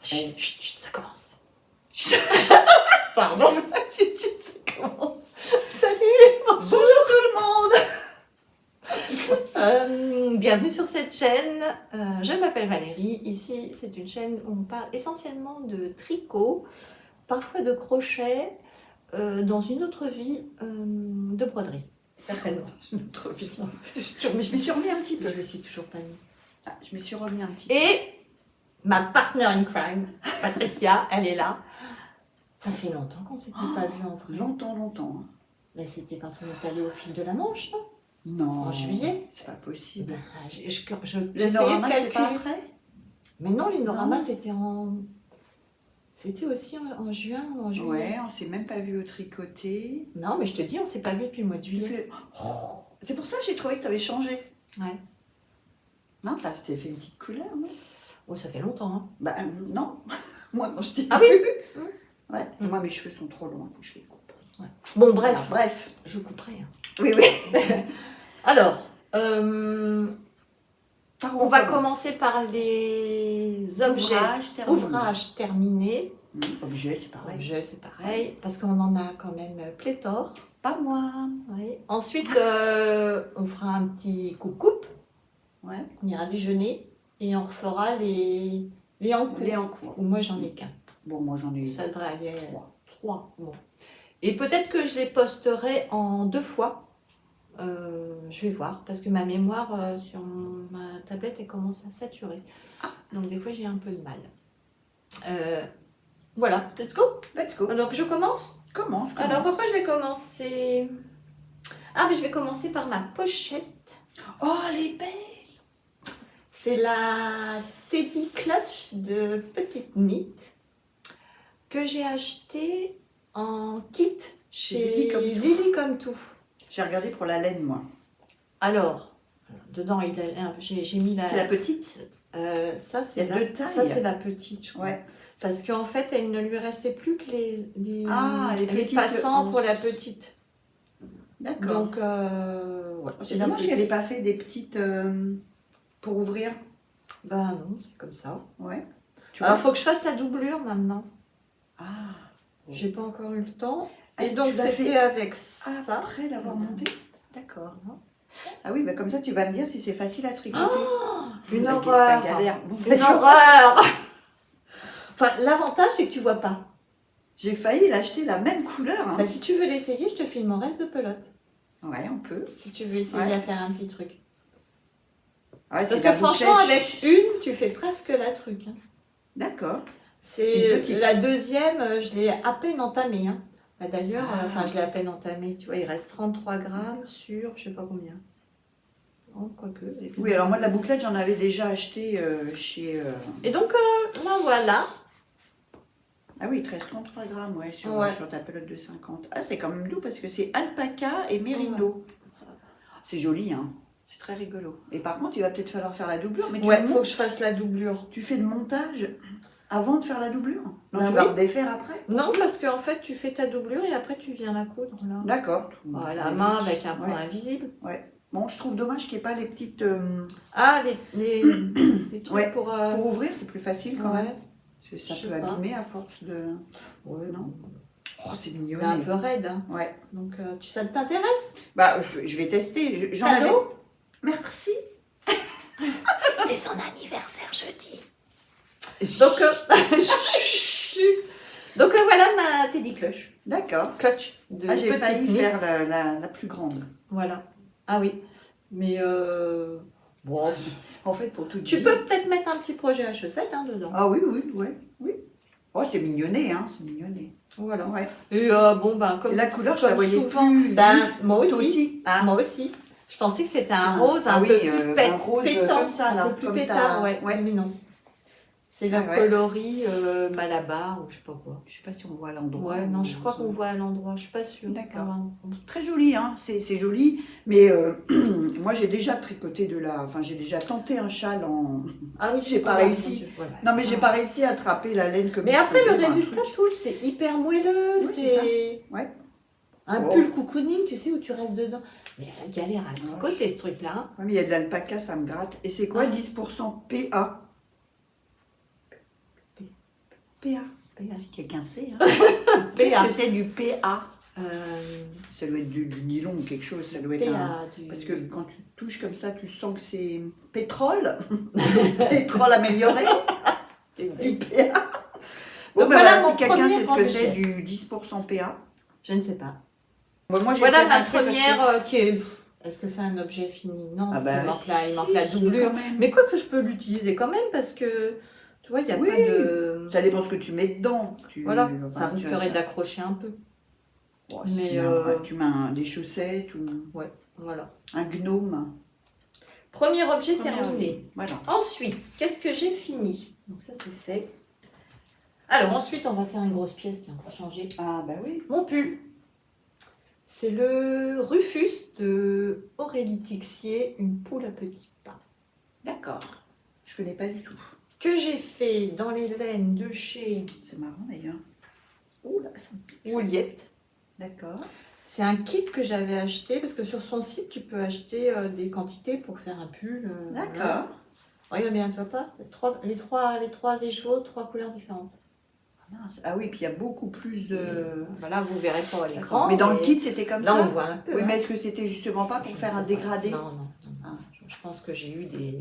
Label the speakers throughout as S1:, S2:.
S1: Chut, chut, chut, ça commence.
S2: Pardon.
S1: Ça commence. Salut.
S2: Bonjour tout le monde.
S1: Bienvenue sur cette chaîne. Je m'appelle Valérie. Ici, c'est une chaîne où on parle essentiellement de tricot, parfois de crochet, dans une autre vie de broderie. Certainement.
S2: Notre vie.
S1: Je me suis remis un petit peu. Je me suis toujours pas mis.
S2: Ah, je me suis remis un petit peu.
S1: Et ma partner in crime, Patricia, elle est là. Ça fait longtemps qu'on ne s'était pas vu en vrai.
S2: Longtemps. Hein.
S1: Mais c'était quand on est allé au fil de la Manche, non?
S2: Non.
S1: En juillet.
S2: C'est pas possible.
S1: J'essayais
S2: L'énorama,
S1: de
S2: c'est pas
S1: calculer.
S2: après?
S1: Mais non, l'énorama,
S2: Non.
S1: c'était en... C'était aussi en juin ou en juillet.
S2: Ouais, on s'est même pas vu au tricoté.
S1: Non, mais je te dis, on ne s'est pas vu depuis le mois de juillet.
S2: Oh, c'est pour ça que j'ai trouvé que tu avais changé.
S1: Ouais.
S2: Non, t'as fait une petite couleur, non?
S1: Oh, ça fait longtemps, hein.
S2: Bah non. Moi, quand je t'ai
S1: Ah
S2: vu.
S1: oui.
S2: Ouais. Moi, mes cheveux sont trop longs, faut que je les coupe.
S1: Ouais. Bon,
S2: Bref.
S1: bref,
S2: Bref.
S1: je couperai. Hein.
S2: Oui.
S1: Alors,
S2: Par où
S1: on va
S2: commence
S1: commencer par les objets.
S2: Ouvrages terminés.
S1: Ouvrages terminés.
S2: Objet, c'est pareil.
S1: Objets, c'est pareil, parce qu'on en a quand même pléthore.
S2: Pas moi.
S1: Oui. Ensuite, on fera un petit coupe-coupe.
S2: Ouais.
S1: On ira déjeuner et on refera les en cours.
S2: Les en cours.
S1: Ou moi, j'en ai qu'un.
S2: Bon, moi j'en ai
S1: Ça devrait aller
S2: trois.
S1: Bon. Et peut-être que je les posterai en 2 fois. Je vais voir, parce que ma mémoire sur ma tablette, elle commence à saturer. Donc des fois, j'ai un peu de mal. Voilà, let's go.
S2: Let's go.
S1: Alors, je commence.
S2: Commence.
S1: Alors, pourquoi je vais commencer? Ah, mais je vais commencer par ma pochette.
S2: Oh, les belles.
S1: C'est la Teddy Clutch de Petite Knit que j'ai acheté en kit chez Lily Comme Tout.
S2: J'ai regardé pour la laine, moi.
S1: Alors, dedans, j'ai mis la...
S2: C'est la petite?
S1: Ça,
S2: Il y a deux tailles.
S1: Ça, c'est la petite, je crois.
S2: Ouais.
S1: Parce qu'en fait, il ne lui restait plus que les
S2: petites
S1: passants pour la
S2: anses.
S1: petite.
S2: D'accord.
S1: Donc, ouais,
S2: C'est dommage qu'elle n'ait pas fait des petites pour ouvrir.
S1: Ben non, c'est comme ça.
S2: Ouais.
S1: Alors, il faut que je fasse la doublure maintenant.
S2: Ah.
S1: J'ai pas encore eu le temps.
S2: Ah,
S1: Et donc,
S2: tu l'as
S1: c'était
S2: fait
S1: avec ça.
S2: Après l'avoir monté. D'accord. Ah oui, bah comme ça, tu vas me dire si c'est facile à tricoter.
S1: Une
S2: La
S1: horreur.
S2: galère. Bon,
S1: Une horreur. Enfin, l'avantage, c'est que tu vois pas.
S2: J'ai failli l'acheter la même couleur. Hein.
S1: Bah, si tu veux l'essayer, je te filme mon reste de pelote.
S2: Ouais, on peut.
S1: Si tu veux essayer
S2: Ouais.
S1: à faire un petit truc.
S2: Ouais,
S1: Parce
S2: c'est
S1: que
S2: la
S1: franchement,
S2: bouclette.
S1: avec une, tu fais presque la truc. Hein.
S2: D'accord.
S1: C'est
S2: Une petite.
S1: la deuxième, je l'ai à peine entamée. Hein. Bah, d'ailleurs,
S2: Ah.
S1: je l'ai à peine entamée. Tu vois, il reste 33 grammes sur je sais pas combien. Oh, quoique.
S2: Oui, alors moi, de la bouclette, j'en avais déjà acheté chez...
S1: Et donc, là, voilà.
S2: Ah oui, il te reste 33 grammes ouais, sur ta pelote de 50. Ah, c'est quand même doux parce que c'est alpaca et mérino. C'est joli, hein. C'est très rigolo. Et par contre, il va peut-être falloir faire la doublure. Mais
S1: Ouais, il faut que je fasse la doublure.
S2: Tu fais le montage avant de faire la doublure? Non,
S1: Bah
S2: tu
S1: oui.
S2: vas redéfaire après?
S1: Non, parce qu'en fait, tu fais ta doublure et après, tu viens la coudre. Là.
S2: D'accord.
S1: La main avec un point invisible.
S2: Ouais. Bon, je trouve dommage qu'il n'y ait pas les petites...
S1: Ah, les trucs
S2: Ouais.
S1: pour...
S2: Pour ouvrir, c'est plus facile quand même.
S1: Ouais.
S2: Ça
S1: Je
S2: peut
S1: sais pas.
S2: abîmer à force de...
S1: Ouais,
S2: Non. Oh, c'est
S1: Il
S2: mignon.
S1: est un peu raide. Hein.
S2: Ouais.
S1: Donc, ça t'intéresse?
S2: Bah, je vais tester. J'en avais...
S1: Cadeau?
S2: Merci.
S1: C'est son anniversaire jeudi. Donc, donc voilà ma Teddy Clutch.
S2: D'accord.
S1: Clutch de
S2: Ah, j'ai
S1: Petite
S2: failli
S1: Knit.
S2: faire la plus grande.
S1: Voilà. Ah oui. Mais bon,
S2: En fait, pour tout
S1: tu
S2: dire...
S1: peux peut-être mettre un petit projet à chaussettes hein, dedans.
S2: Ah oui. Oh, c'est mignonné, hein. C'est mignonné.
S1: Voilà.
S2: Ouais.
S1: Et bon, ben, comme
S2: Et la couleur, je la
S1: comme
S2: voyais
S1: souvent,
S2: plus
S1: ben,
S2: vive.
S1: moi
S2: Toi
S1: aussi.
S2: aussi. Ah.
S1: Moi aussi. Je pensais que c'était un
S2: Ah.
S1: rose un
S2: Ah oui,
S1: peu plus
S2: un rose
S1: pétant,
S2: comme ça, là,
S1: un peu plus
S2: comme
S1: pétard,
S2: ta-
S1: ouais.
S2: ouais.
S1: Mais non. C'est le
S2: Ah ouais.
S1: coloris Malabar ou je sais pas quoi.
S2: Je sais pas si on voit à l'endroit.
S1: Ouais, non,
S2: ou-
S1: je crois qu'on voit à l'endroit, je suis pas sûre.
S2: D'accord.
S1: Ah,
S2: Très joli, hein. C'est joli. Mais moi, j'ai déjà tricoté Enfin, j'ai déjà tenté un châle en...
S1: ah oui,
S2: J'ai pas
S1: mon
S2: réussi.
S1: Dieu. Ouais, ouais.
S2: Non, mais j'ai pas réussi à attraper la laine comme
S1: Mais
S2: il
S1: après,
S2: faut
S1: le
S2: pour un
S1: résultat
S2: truc.
S1: touche, c'est hyper moelleux.
S2: Oui, c'est
S1: c'est
S2: Ouais.
S1: un
S2: Oh.
S1: pull cocooning, tu sais, où tu restes dedans. Mais la galère à tricoter, ce truc-là. Hein.
S2: Ouais, mais il y a de l'alpaca, ça me gratte. Et c'est quoi
S1: Ah.
S2: 10% PA? PA.
S1: PA.
S2: Si quelqu'un sait. Hein. Qu'est-ce que c'est du PA? Ça doit être du nylon ou quelque chose. Ça doit être Parce que quand tu touches comme ça, tu sens que c'est pétrole. Pétrole amélioré. Du PA. Bon,
S1: Donc
S2: ben
S1: voilà,
S2: voilà, si quelqu'un sait ce que
S1: objet.
S2: c'est du 10% PA.
S1: Je ne sais pas.
S2: Moi, j'ai
S1: Voilà
S2: fait
S1: ma
S2: un truc
S1: première qui est... Est-ce que c'est un objet fini? Non,
S2: Ah
S1: parce qu'il
S2: bah,
S1: il manque la doublure. Mais quoi que je peux l'utiliser quand même parce que, tu vois, il n'y a
S2: Oui,
S1: pas de...
S2: ça dépend ce que tu mets dedans.
S1: Voilà,
S2: Enfin,
S1: ça risquerait d'accrocher un peu.
S2: Bon,
S1: Mais,
S2: si tu mets des chaussettes ou
S1: Ouais, voilà.
S2: un gnome.
S1: Premier objet
S2: Premier
S1: terminé.
S2: objet, voilà.
S1: Ensuite, qu'est-ce que j'ai fini? Donc ça, c'est fait. Alors ensuite, on va faire une grosse pièce, tiens, pour changer.
S2: Ah bah oui.
S1: Mon pull. C'est le Rufus de Aurélie Tixier, une poule à petits pas.
S2: D'accord. Je connais pas du tout.
S1: Que j'ai fait dans les laines de chez
S2: C'est marrant d'ailleurs.
S1: Ouh là, ça me pique. Ouliette.
S2: D'accord.
S1: C'est un kit que j'avais acheté parce que sur son site, tu peux acheter des quantités pour faire un pull.
S2: D'accord.
S1: Voilà. Regarde bien, tu vois pas? Les trois écheveaux, 3 couleurs différentes.
S2: Mince. Ah oui, puis il y a beaucoup plus de...
S1: Voilà, vous verrez pas à l'écran.
S2: Mais dans le kit, c'était comme
S1: là,
S2: ça.
S1: on voit un peu.
S2: Oui,
S1: hein.
S2: mais est-ce que c'était justement pas pour
S1: Je
S2: faire
S1: sais
S2: un
S1: pas.
S2: dégradé?
S1: Non.
S2: Ah.
S1: Je pense que j'ai eu des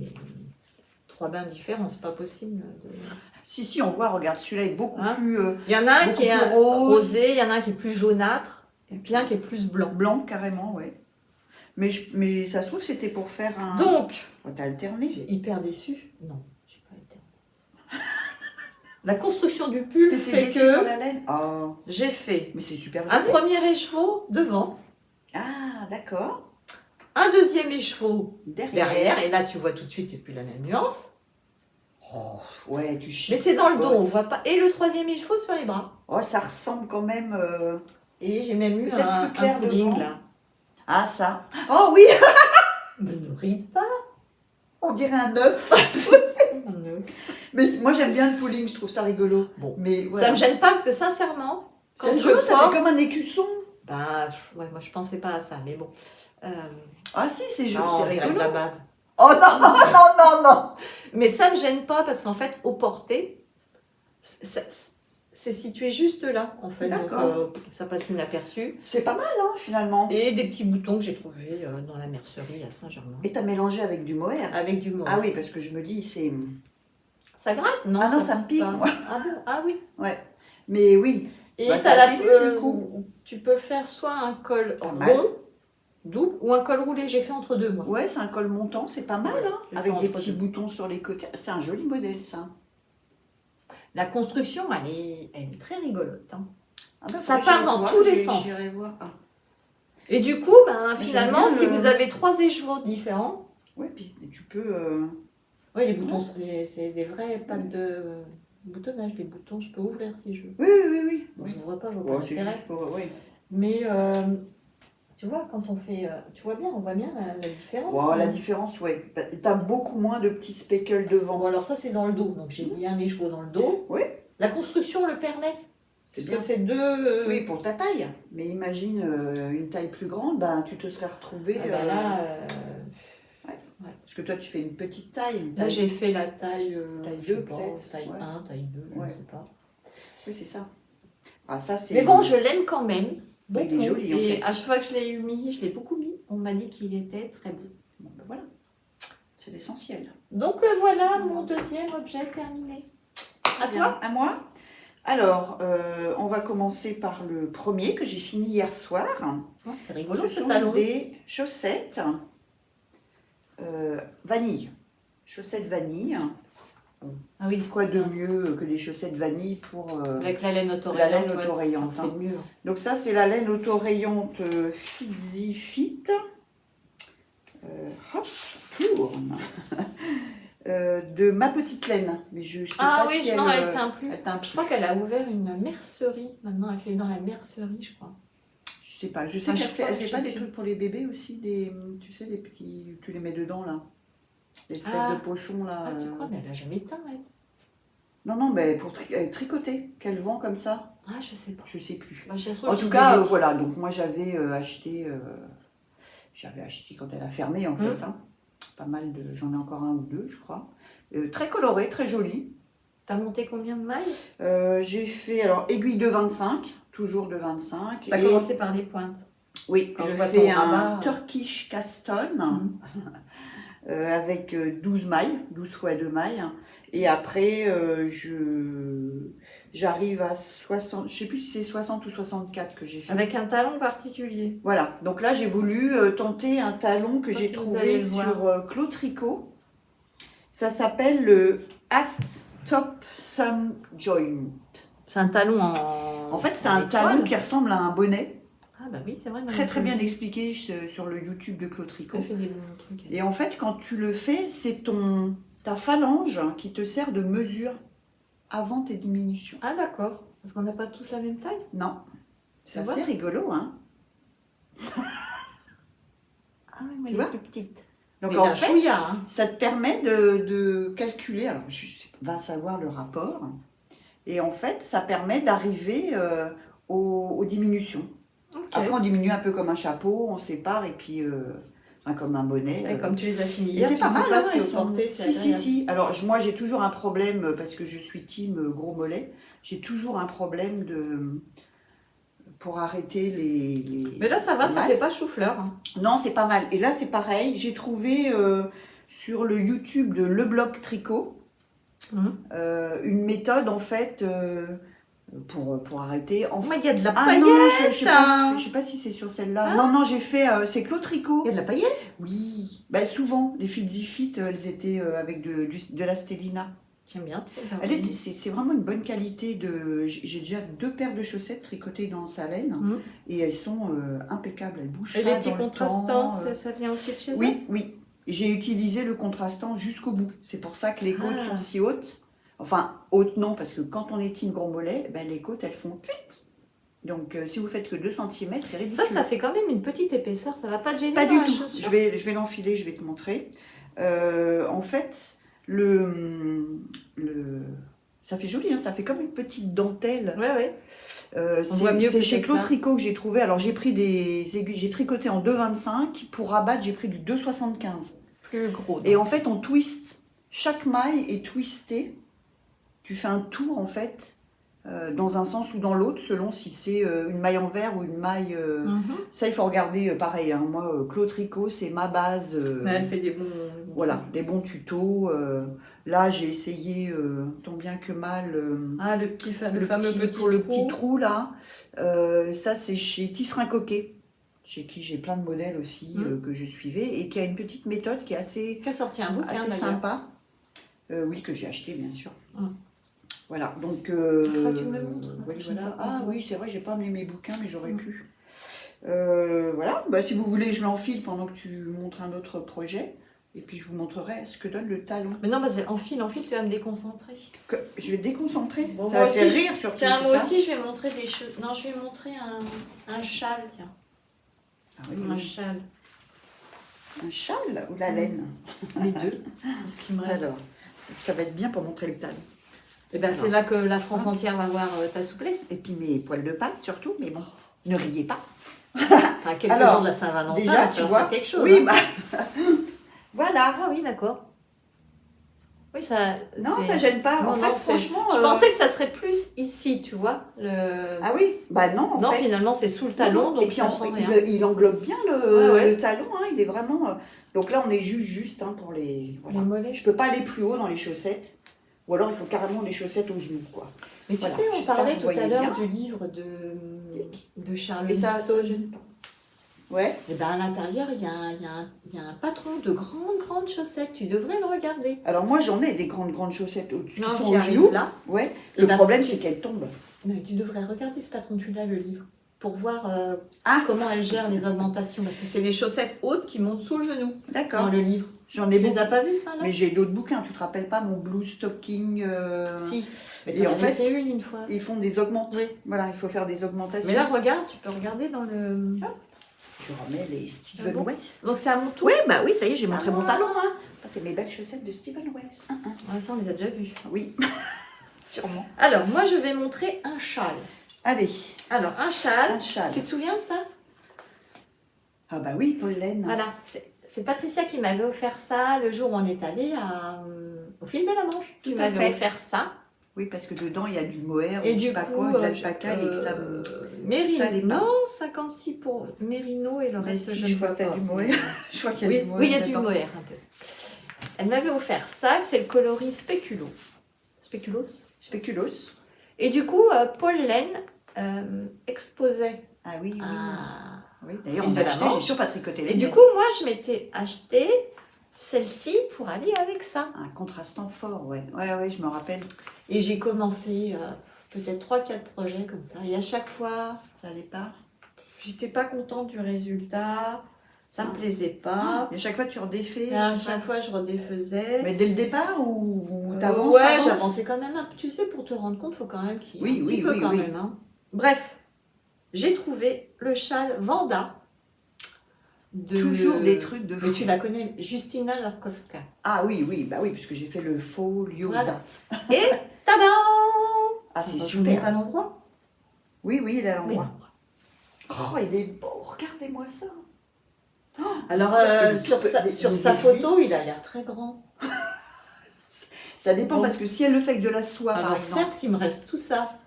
S1: 3 bains différents, c'est pas possible.
S2: Si, on voit, regarde, celui-là est beaucoup
S1: Hein
S2: plus
S1: Il y en a un
S2: beaucoup
S1: qui est
S2: plus rose.
S1: rosé, il y en a un qui est plus jaunâtre, et puis un qui est plus blanc.
S2: Blanc, carrément, oui. Mais ça se trouve, c'était pour faire un...
S1: Donc,
S2: Oh, t'as alterné.
S1: j'ai hyper déçue. Non, j'ai pas été. La construction du pull
S2: T'étais
S1: fait
S2: déçue pour
S1: que
S2: la laine? Oh,
S1: j'ai fait
S2: mais c'est super
S1: un
S2: joli.
S1: premier écheveau devant,
S2: Ah, d'accord.
S1: un deuxième écheveau
S2: Derrière.
S1: derrière, et là tu vois tout de suite, c'est plus la même nuance.
S2: Oh, ouais, tu
S1: Mais
S2: chies.
S1: c'est dans le dos, on voit pas. Et le troisième écheveau sur les bras.
S2: Oh, ça ressemble quand même...
S1: Et j'ai même eu
S2: Peut-être
S1: un
S2: plus clair
S1: pulling
S2: devant.
S1: là.
S2: Ah, ça. Oh oui,
S1: Mais ne ris pas.
S2: on dirait un œuf. Mais moi, j'aime bien le pooling, je trouve ça rigolo.
S1: Bon.
S2: Mais voilà.
S1: Ça me gêne pas parce que sincèrement, quand
S2: C'est
S1: je
S2: rigolo, ça
S1: porte,
S2: fait comme un écusson.
S1: bah ouais, moi je pensais pas à ça, mais bon.
S2: Ah si, c'est
S1: Non,
S2: c'est
S1: on dirait de
S2: rigolo.
S1: la bave.
S2: Oh non, non.
S1: Mais ça me gêne pas parce qu'en fait, au porté, c'est situé juste là, en fait. Donc
S2: D'accord.
S1: ça passe inaperçu.
S2: C'est pas mal, hein, finalement.
S1: Et des petits boutons que j'ai trouvés dans la mercerie à Saint-Germain.
S2: Et t'as mélangé avec du mohair.
S1: Avec du mohair.
S2: Ah oui, parce que je me dis, c'est...
S1: Ça gratte? Non,
S2: Ah non, ça me pique,
S1: pas.
S2: moi.
S1: Ah bon? Ah oui.
S2: Ouais. Mais oui.
S1: Et
S2: Bah,
S1: t'as
S2: ça
S1: la,
S2: atténue, du coup.
S1: tu peux faire soit un col
S2: Pas mal.
S1: rond, double, ou un col roulé. J'ai fait entre deux, moi.
S2: Ouais, c'est un col montant, c'est pas mal, hein.
S1: J'ai
S2: Avec
S1: fait
S2: des
S1: entre
S2: petits
S1: deux.
S2: boutons sur les côtés. C'est un joli modèle, ça.
S1: La construction, elle est très rigolote. Hein.
S2: Ah bah,
S1: Ça
S2: faudrait que
S1: part
S2: j'aille
S1: dans
S2: voir,
S1: tous les
S2: j'irai-
S1: sens.
S2: j'irai voir. Ah.
S1: Et du coup, ben,
S2: Mais
S1: finalement,
S2: j'aime
S1: si
S2: bien
S1: vous avez 3 écheveaux différents,
S2: Ouais, puis tu peux...
S1: oui, les boutons, c'est des vrais pattes de boutonnage. Les boutons, je peux ouvrir si je veux.
S2: Oui.
S1: Bon, je ne vois pas, je vois
S2: Ouais,
S1: pas
S2: c'est
S1: l'intérêt.
S2: juste pour... Oui.
S1: Mais tu vois, quand on fait. Tu vois bien, on voit bien la différence.
S2: Wow,
S1: quand
S2: la
S1: même.
S2: différence, ouais. T'as beaucoup moins de petits speckles devant.
S1: Bon, alors ça, c'est dans le dos. Donc j'ai dit un écheveau dans le dos.
S2: Oui.
S1: La construction le permet.
S2: C'est
S1: Parce
S2: bien.
S1: que c'est deux.
S2: Oui, pour ta taille. Mais imagine une taille plus grande, ben, tu te serais retrouvé...
S1: Ah bah là,
S2: Parce que toi, tu fais une petite taille. une
S1: là
S2: taille-
S1: j'ai fait la taille,
S2: Taille
S1: je sais
S2: 2
S1: pas,
S2: peut-être,
S1: taille
S2: ouais.
S1: 1, taille 2, je
S2: Ouais.
S1: ne sais pas.
S2: Oui, c'est ça. Ah, ça, c'est...
S1: Mais bon, je l'aime quand même.
S2: Bah, il est
S1: beaucoup.
S2: joli, en
S1: Et
S2: fait.
S1: à chaque fois que je l'ai mis, je l'ai beaucoup mis. On m'a dit qu'il était très beau.
S2: Bon, ben voilà. C'est l'essentiel.
S1: Donc voilà mon deuxième objet terminé. À
S2: Bien.
S1: toi?
S2: À moi. Alors, on va commencer par le premier que j'ai fini hier soir.
S1: Oh, c'est rigolo
S2: Ce
S1: ce
S2: sont
S1: talon.
S2: des chaussettes vanille. Chaussettes vanille.
S1: Ah oui,
S2: Quoi de mieux que des chaussettes vanille pour...
S1: avec la laine autorayante.
S2: La laine
S1: ouais,
S2: autorayante,
S1: ça fait
S2: hein.
S1: mieux.
S2: Donc ça, c'est la laine autorayante Fitzy Fit. Hop, tourne. De ma petite laine. Mais je sais
S1: Ah
S2: pas
S1: oui,
S2: si
S1: non, elle teint plus.
S2: elle teint
S1: Je
S2: plus.
S1: crois qu'elle a ouvert une mercerie. Maintenant, elle fait dans la mercerie, je crois.
S2: Je sais pas. Je sais
S1: Ah,
S2: qu'elle
S1: je
S2: fait,
S1: crois,
S2: elle fait
S1: je
S2: pas
S1: sais
S2: des
S1: plus.
S2: trucs pour les bébés aussi, des, tu sais, des petits, tu les mets dedans là. Des espèces
S1: Ah.
S2: de pochons là.
S1: Ah, tu crois, mais elle a jamais teint, elle.
S2: Non, mais pour tricoter, qu'elle vend comme ça,
S1: Ah, je sais pas.
S2: je sais plus.
S1: Bah, j'ai l'impression
S2: En
S1: que je
S2: tout
S1: dis
S2: cas,
S1: des bêtises.
S2: voilà. Donc moi j'avais acheté quand elle a fermé en fait. Hein. Pas mal de, j'en ai encore un ou deux, je crois. Très coloré, très joli.
S1: T'as monté combien de mailles?
S2: J'ai fait, alors, aiguille de 25, toujours de 25.
S1: T'as commencé par les pointes.
S2: Oui,
S1: Quand
S2: je
S1: je vois
S2: fais
S1: ton
S2: un
S1: rabat.
S2: Turkish Caston
S1: Mhm.
S2: avec 12 mailles, 12 fois 2 mailles. Et après, j'arrive à 60, je sais plus si c'est 60 ou 64 que j'ai fait.
S1: Avec un talon particulier.
S2: Voilà, donc là j'ai voulu tenter un talon que
S1: Je sais
S2: j'ai
S1: pas si vous allez
S2: trouvé
S1: le voir.
S2: sur Claude Tricot. Ça s'appelle le Hat Top Thumb Joint.
S1: C'est un talon en.
S2: En fait, c'est
S1: en
S2: un
S1: étoile.
S2: talon qui ressemble à un bonnet.
S1: Ah bah oui, c'est vrai.
S2: Très très bien expliqué sur le YouTube de Claude
S1: Tu
S2: Tricot.
S1: as fait des bons trucs.
S2: Et en fait, quand tu le fais, c'est ta phalange qui te sert de mesure avant tes diminutions.
S1: Ah d'accord. Parce qu'on n'a pas tous la même taille.
S2: Non, c'est
S1: Tu
S2: assez
S1: vois
S2: rigolo, hein.
S1: Ah oui, moi
S2: Tu
S1: elle est
S2: vois
S1: plus petite.
S2: Donc
S1: Mais
S2: en
S1: d'un
S2: fait,
S1: chouïa, hein.
S2: ça te permet de calculer, alors va savoir le rapport, et en fait, ça permet d'arriver aux diminutions.
S1: Ok.
S2: Après, on diminue un peu comme un chapeau, on sépare, et puis, enfin, comme un bonnet.
S1: Ouais, comme tu les as finis
S2: Et
S1: hier,
S2: c'est
S1: tu
S2: pas
S1: sais
S2: mal,
S1: pas
S2: hein,
S1: si
S2: ils
S1: au
S2: sont-
S1: porté, c'est
S2: Si,
S1: agréable.
S2: si. Alors, moi, j'ai toujours un problème, parce que je suis team gros mollet, j'ai toujours un problème pour arrêter
S1: Mais là, ça va,
S2: les
S1: ça
S2: mailles.
S1: fait pas chou-fleur. Hein.
S2: Non, c'est pas mal. Et là, c'est pareil. J'ai trouvé sur le YouTube de Le Bloc Tricot
S1: Mhm.
S2: une méthode, en fait, pour arrêter.
S1: Oh, mais il y a de la
S2: Ah
S1: paillette.
S2: non, je
S1: hein.
S2: sais pas si c'est sur celle-là.
S1: Ah.
S2: Non, non, j'ai fait... c'est Claude Tricot.
S1: Il y a de la paillette.
S2: Oui. Ben, souvent, les filles Fit, elles étaient avec de la Stellina.
S1: J'aime bien ce truc.
S2: C'est vraiment une bonne qualité de... J'ai déjà 2 paires de chaussettes tricotées dans sa laine
S1: Mhm.
S2: et elles sont impeccables, elles bougent
S1: Et
S2: pas
S1: les petits
S2: dans le
S1: contrastants,
S2: temps.
S1: ça vient aussi de chez eux.
S2: Oui, oui. J'ai utilisé le contrastant jusqu'au bout. C'est pour ça que les côtes
S1: Ah.
S2: sont si hautes. Enfin, hautes non, parce que quand on est team gros mollet, ben, les côtes, elles font puit. Donc, si vous faites que 2 cm, c'est ridicule.
S1: Ça fait quand même une petite épaisseur. Ça va pas te gêner
S2: Pas
S1: dans
S2: du
S1: la
S2: tout.
S1: chaussure.
S2: Je vais l'enfiler, je vais te montrer. En fait, ça fait joli, hein, ça fait comme une petite dentelle.
S1: Ouais, ouais. On voit mieux
S2: C'est
S1: peut-être
S2: chez Claude
S1: là.
S2: Tricot que j'ai trouvé. Alors j'ai pris des aiguilles, j'ai tricoté en 2,25. Pour rabattre, j'ai pris du 2,75.
S1: Plus gros.
S2: Et en fait, on twist. Chaque maille est twistée. Tu fais un tour en fait, dans un sens ou dans l'autre, selon si c'est une maille en verre ou une maille.
S1: Mhm.
S2: Ça, il faut regarder pareil. Hein. Moi, Claude Tricot, c'est ma base.
S1: Mais elle fait des bons.
S2: Voilà, les bons tutos. Là, j'ai essayé, tant bien que mal,
S1: Ah, le fameux petit
S2: pour le
S1: trou.
S2: petit trou là. Ça, c'est chez Tisserand Coquet, chez qui j'ai plein de modèles aussi que je suivais et qui a une petite méthode qui est assez,
S1: Qui a sorti un bouquin
S2: assez
S1: d'ailleurs.
S2: sympa. Oui, que j'ai acheté bien sûr. Voilà, donc.
S1: Faudra que tu me le montres, la
S2: oui,
S1: prochaine
S2: voilà.
S1: fois qu'on
S2: Ah
S1: se voit.
S2: oui, c'est vrai, j'ai pas amené mes bouquins, mais j'aurais pu. Voilà, bah, si vous voulez, je l'enfile pendant que tu montres un autre projet. Et puis je vous montrerai ce que donne le talon.
S1: Mais non, bah, enfile, tu vas me déconcentrer.
S2: Je vais te déconcentrer.
S1: Bon,
S2: ça
S1: moi
S2: va te faire
S1: aussi,
S2: rire surtout.
S1: Tiens,
S2: c'est
S1: moi
S2: ça
S1: aussi, je vais montrer des choses. Non, je vais montrer un châle, tiens.
S2: Ah oui,
S1: Un
S2: oui.
S1: châle.
S2: Un châle ou la laine?
S1: Les deux. C'est ce qui me reste.
S2: Alors, ça va être bien pour montrer le talon.
S1: Et ben, c'est là que la France entière va voir ta souplesse.
S2: Et puis mes poils de patte surtout, mais bon, ne riez pas.
S1: À quelques
S2: Alors,
S1: jours de la Saint-Valentin,
S2: déjà,
S1: tu
S2: tu
S1: vas
S2: vois,
S1: faire quelque chose.
S2: oui,
S1: hein.
S2: bah, voilà.
S1: Ah oui, d'accord. Oui, ça.
S2: Non,
S1: c'est-
S2: ça gêne pas.
S1: Non,
S2: en
S1: non,
S2: fait,
S1: c'est-
S2: franchement.
S1: Je pensais que ça serait plus ici, tu vois.
S2: Ah oui, bah non, en
S1: Non,
S2: fait.
S1: finalement, c'est sous le talon, donc
S2: et puis
S1: ça sent rien.
S2: il englobe bien le,
S1: Ouais, ouais.
S2: le talon, hein, il est vraiment. Donc là, on est juste hein, pour les. Voilà.
S1: Les mollets.
S2: Je peux pas aller plus haut dans les chaussettes. Ou alors il faut carrément des chaussettes aux genoux, quoi.
S1: Mais tu
S2: Voilà,
S1: sais, on
S2: j'espère
S1: parlait
S2: que
S1: tout
S2: vous
S1: à
S2: voyez
S1: l'heure
S2: bien.
S1: du livre de Charles
S2: Et ça
S1: Stone.
S2: gêne pas. Ouais.
S1: Et ben à l'intérieur, il y a un patron de grandes chaussettes. Tu devrais le regarder.
S2: Alors moi, j'en ai des grandes chaussettes qui
S1: Non,
S2: sont
S1: qui
S2: aux
S1: arrive
S2: genoux.
S1: là.
S2: Ouais.
S1: Et
S2: Le
S1: ben,
S2: problème,
S1: tu-
S2: c'est qu'elles tombent.
S1: Mais tu devrais regarder ce patron, tu l'as le livre, pour voir
S2: Ah.
S1: comment elle gère les augmentations. Parce que c'est les chaussettes hautes qui montent sous le genou dans
S2: D'accord.
S1: le livre.
S2: J'en ai
S1: Tu les
S2: beaucoup.
S1: as pas vus ça là?
S2: Mais j'ai d'autres bouquins. Tu te rappelles pas mon blue stocking
S1: Si. Mais
S2: Et
S1: tu
S2: en
S1: en
S2: fait,
S1: fait une fois.
S2: Ils font des augmentes.
S1: Oui.
S2: Voilà, il faut faire des augmentations.
S1: Mais là, regarde, tu peux regarder dans le.
S2: Je remets les Steven
S1: Ah bon
S2: West.
S1: Donc c'est à mon tour.
S2: Oui, bah oui, ça y est, j'ai montré
S1: Ah.
S2: mon talon. Hein. Ça, c'est mes belles chaussettes de Steven West.
S1: Ah, ça, on les a déjà vus.
S2: Oui, sûrement.
S1: Alors, moi, je vais montrer un châle.
S2: Allez,
S1: Alors, un châle.
S2: un châle.
S1: Tu te souviens de ça?
S2: Ah bah oui, Pollen.
S1: Voilà. C'est Patricia qui m'avait offert ça le jour où on est allé au fil de la Manche. Tu
S2: Tout à
S1: m'avais
S2: fait.
S1: offert ça.
S2: Oui, parce que dedans, il y a du mohair,
S1: Et
S2: ou je
S1: du
S2: sais pas
S1: coup,
S2: quoi, de l'alpaca, et que ça... ça l'est pas.
S1: non, 56 pour mérino et le
S2: Mais
S1: reste,
S2: si,
S1: je
S2: je
S1: ne
S2: crois
S1: vois
S2: que t'as
S1: pas.
S2: du mohair. Je crois qu'il y a du mohair.
S1: Oui, il y a du
S2: dedans.
S1: mohair un peu. Elle m'avait offert ça, c'est le coloris Spéculo. Spéculos.
S2: Spéculoos.
S1: Et du coup, Paul Laine exposait
S2: Ah oui, oui.
S1: à...
S2: Oui, d'ailleurs,
S1: Fil
S2: on
S1: de
S2: a
S1: la
S2: acheté, j'ai
S1: manche.
S2: toujours pas tricoté les
S1: Et du
S2: miennes.
S1: coup, moi, je m'étais acheté celle-ci pour aller avec ça.
S2: Un contrastant fort, ouais. Ouais, je me rappelle.
S1: Et j'ai commencé peut-être 3-4 projets comme ça. Et à chaque fois,
S2: Ça allait pas.
S1: j'étais pas contente du résultat. Ça me plaisait pas.
S2: Et à chaque fois, tu redéfais.
S1: Et à
S2: je sais
S1: chaque
S2: pas.
S1: fois, je redefaisais.
S2: Mais dès le départ ou t'avances
S1: Ouais,
S2: t'avances
S1: j'avançais quand même un peu. Tu sais, pour te rendre compte, il faut quand même qu'il y ait
S2: Oui,
S1: un petit
S2: oui,
S1: peu
S2: oui,
S1: quand
S2: oui.
S1: même. Hein. Bref, j'ai trouvé le châle Vanda.
S2: Toujours des trucs de
S1: Mais
S2: fou.
S1: tu la connais, Justina Lorkowska.
S2: Ah oui, bah oui, puisque j'ai fait le faux Lyosa.
S1: Voilà. Et tadam!
S2: Ah, c'est
S1: Je vous montre à
S2: super.
S1: l'endroit.
S2: Oui, il est à
S1: Oui.
S2: l'endroit. Oh, il est beau, regardez-moi ça.
S1: Alors,
S2: Il est
S1: sur
S2: tout
S1: sa,
S2: petit,
S1: sur
S2: les
S1: sa
S2: aiguilles.
S1: photo, il a l'air très grand.
S2: Ça dépend
S1: Bon.
S2: parce que si elle le fait avec de la soie, par
S1: Alors,
S2: exemple,
S1: certes, il me reste tout ça.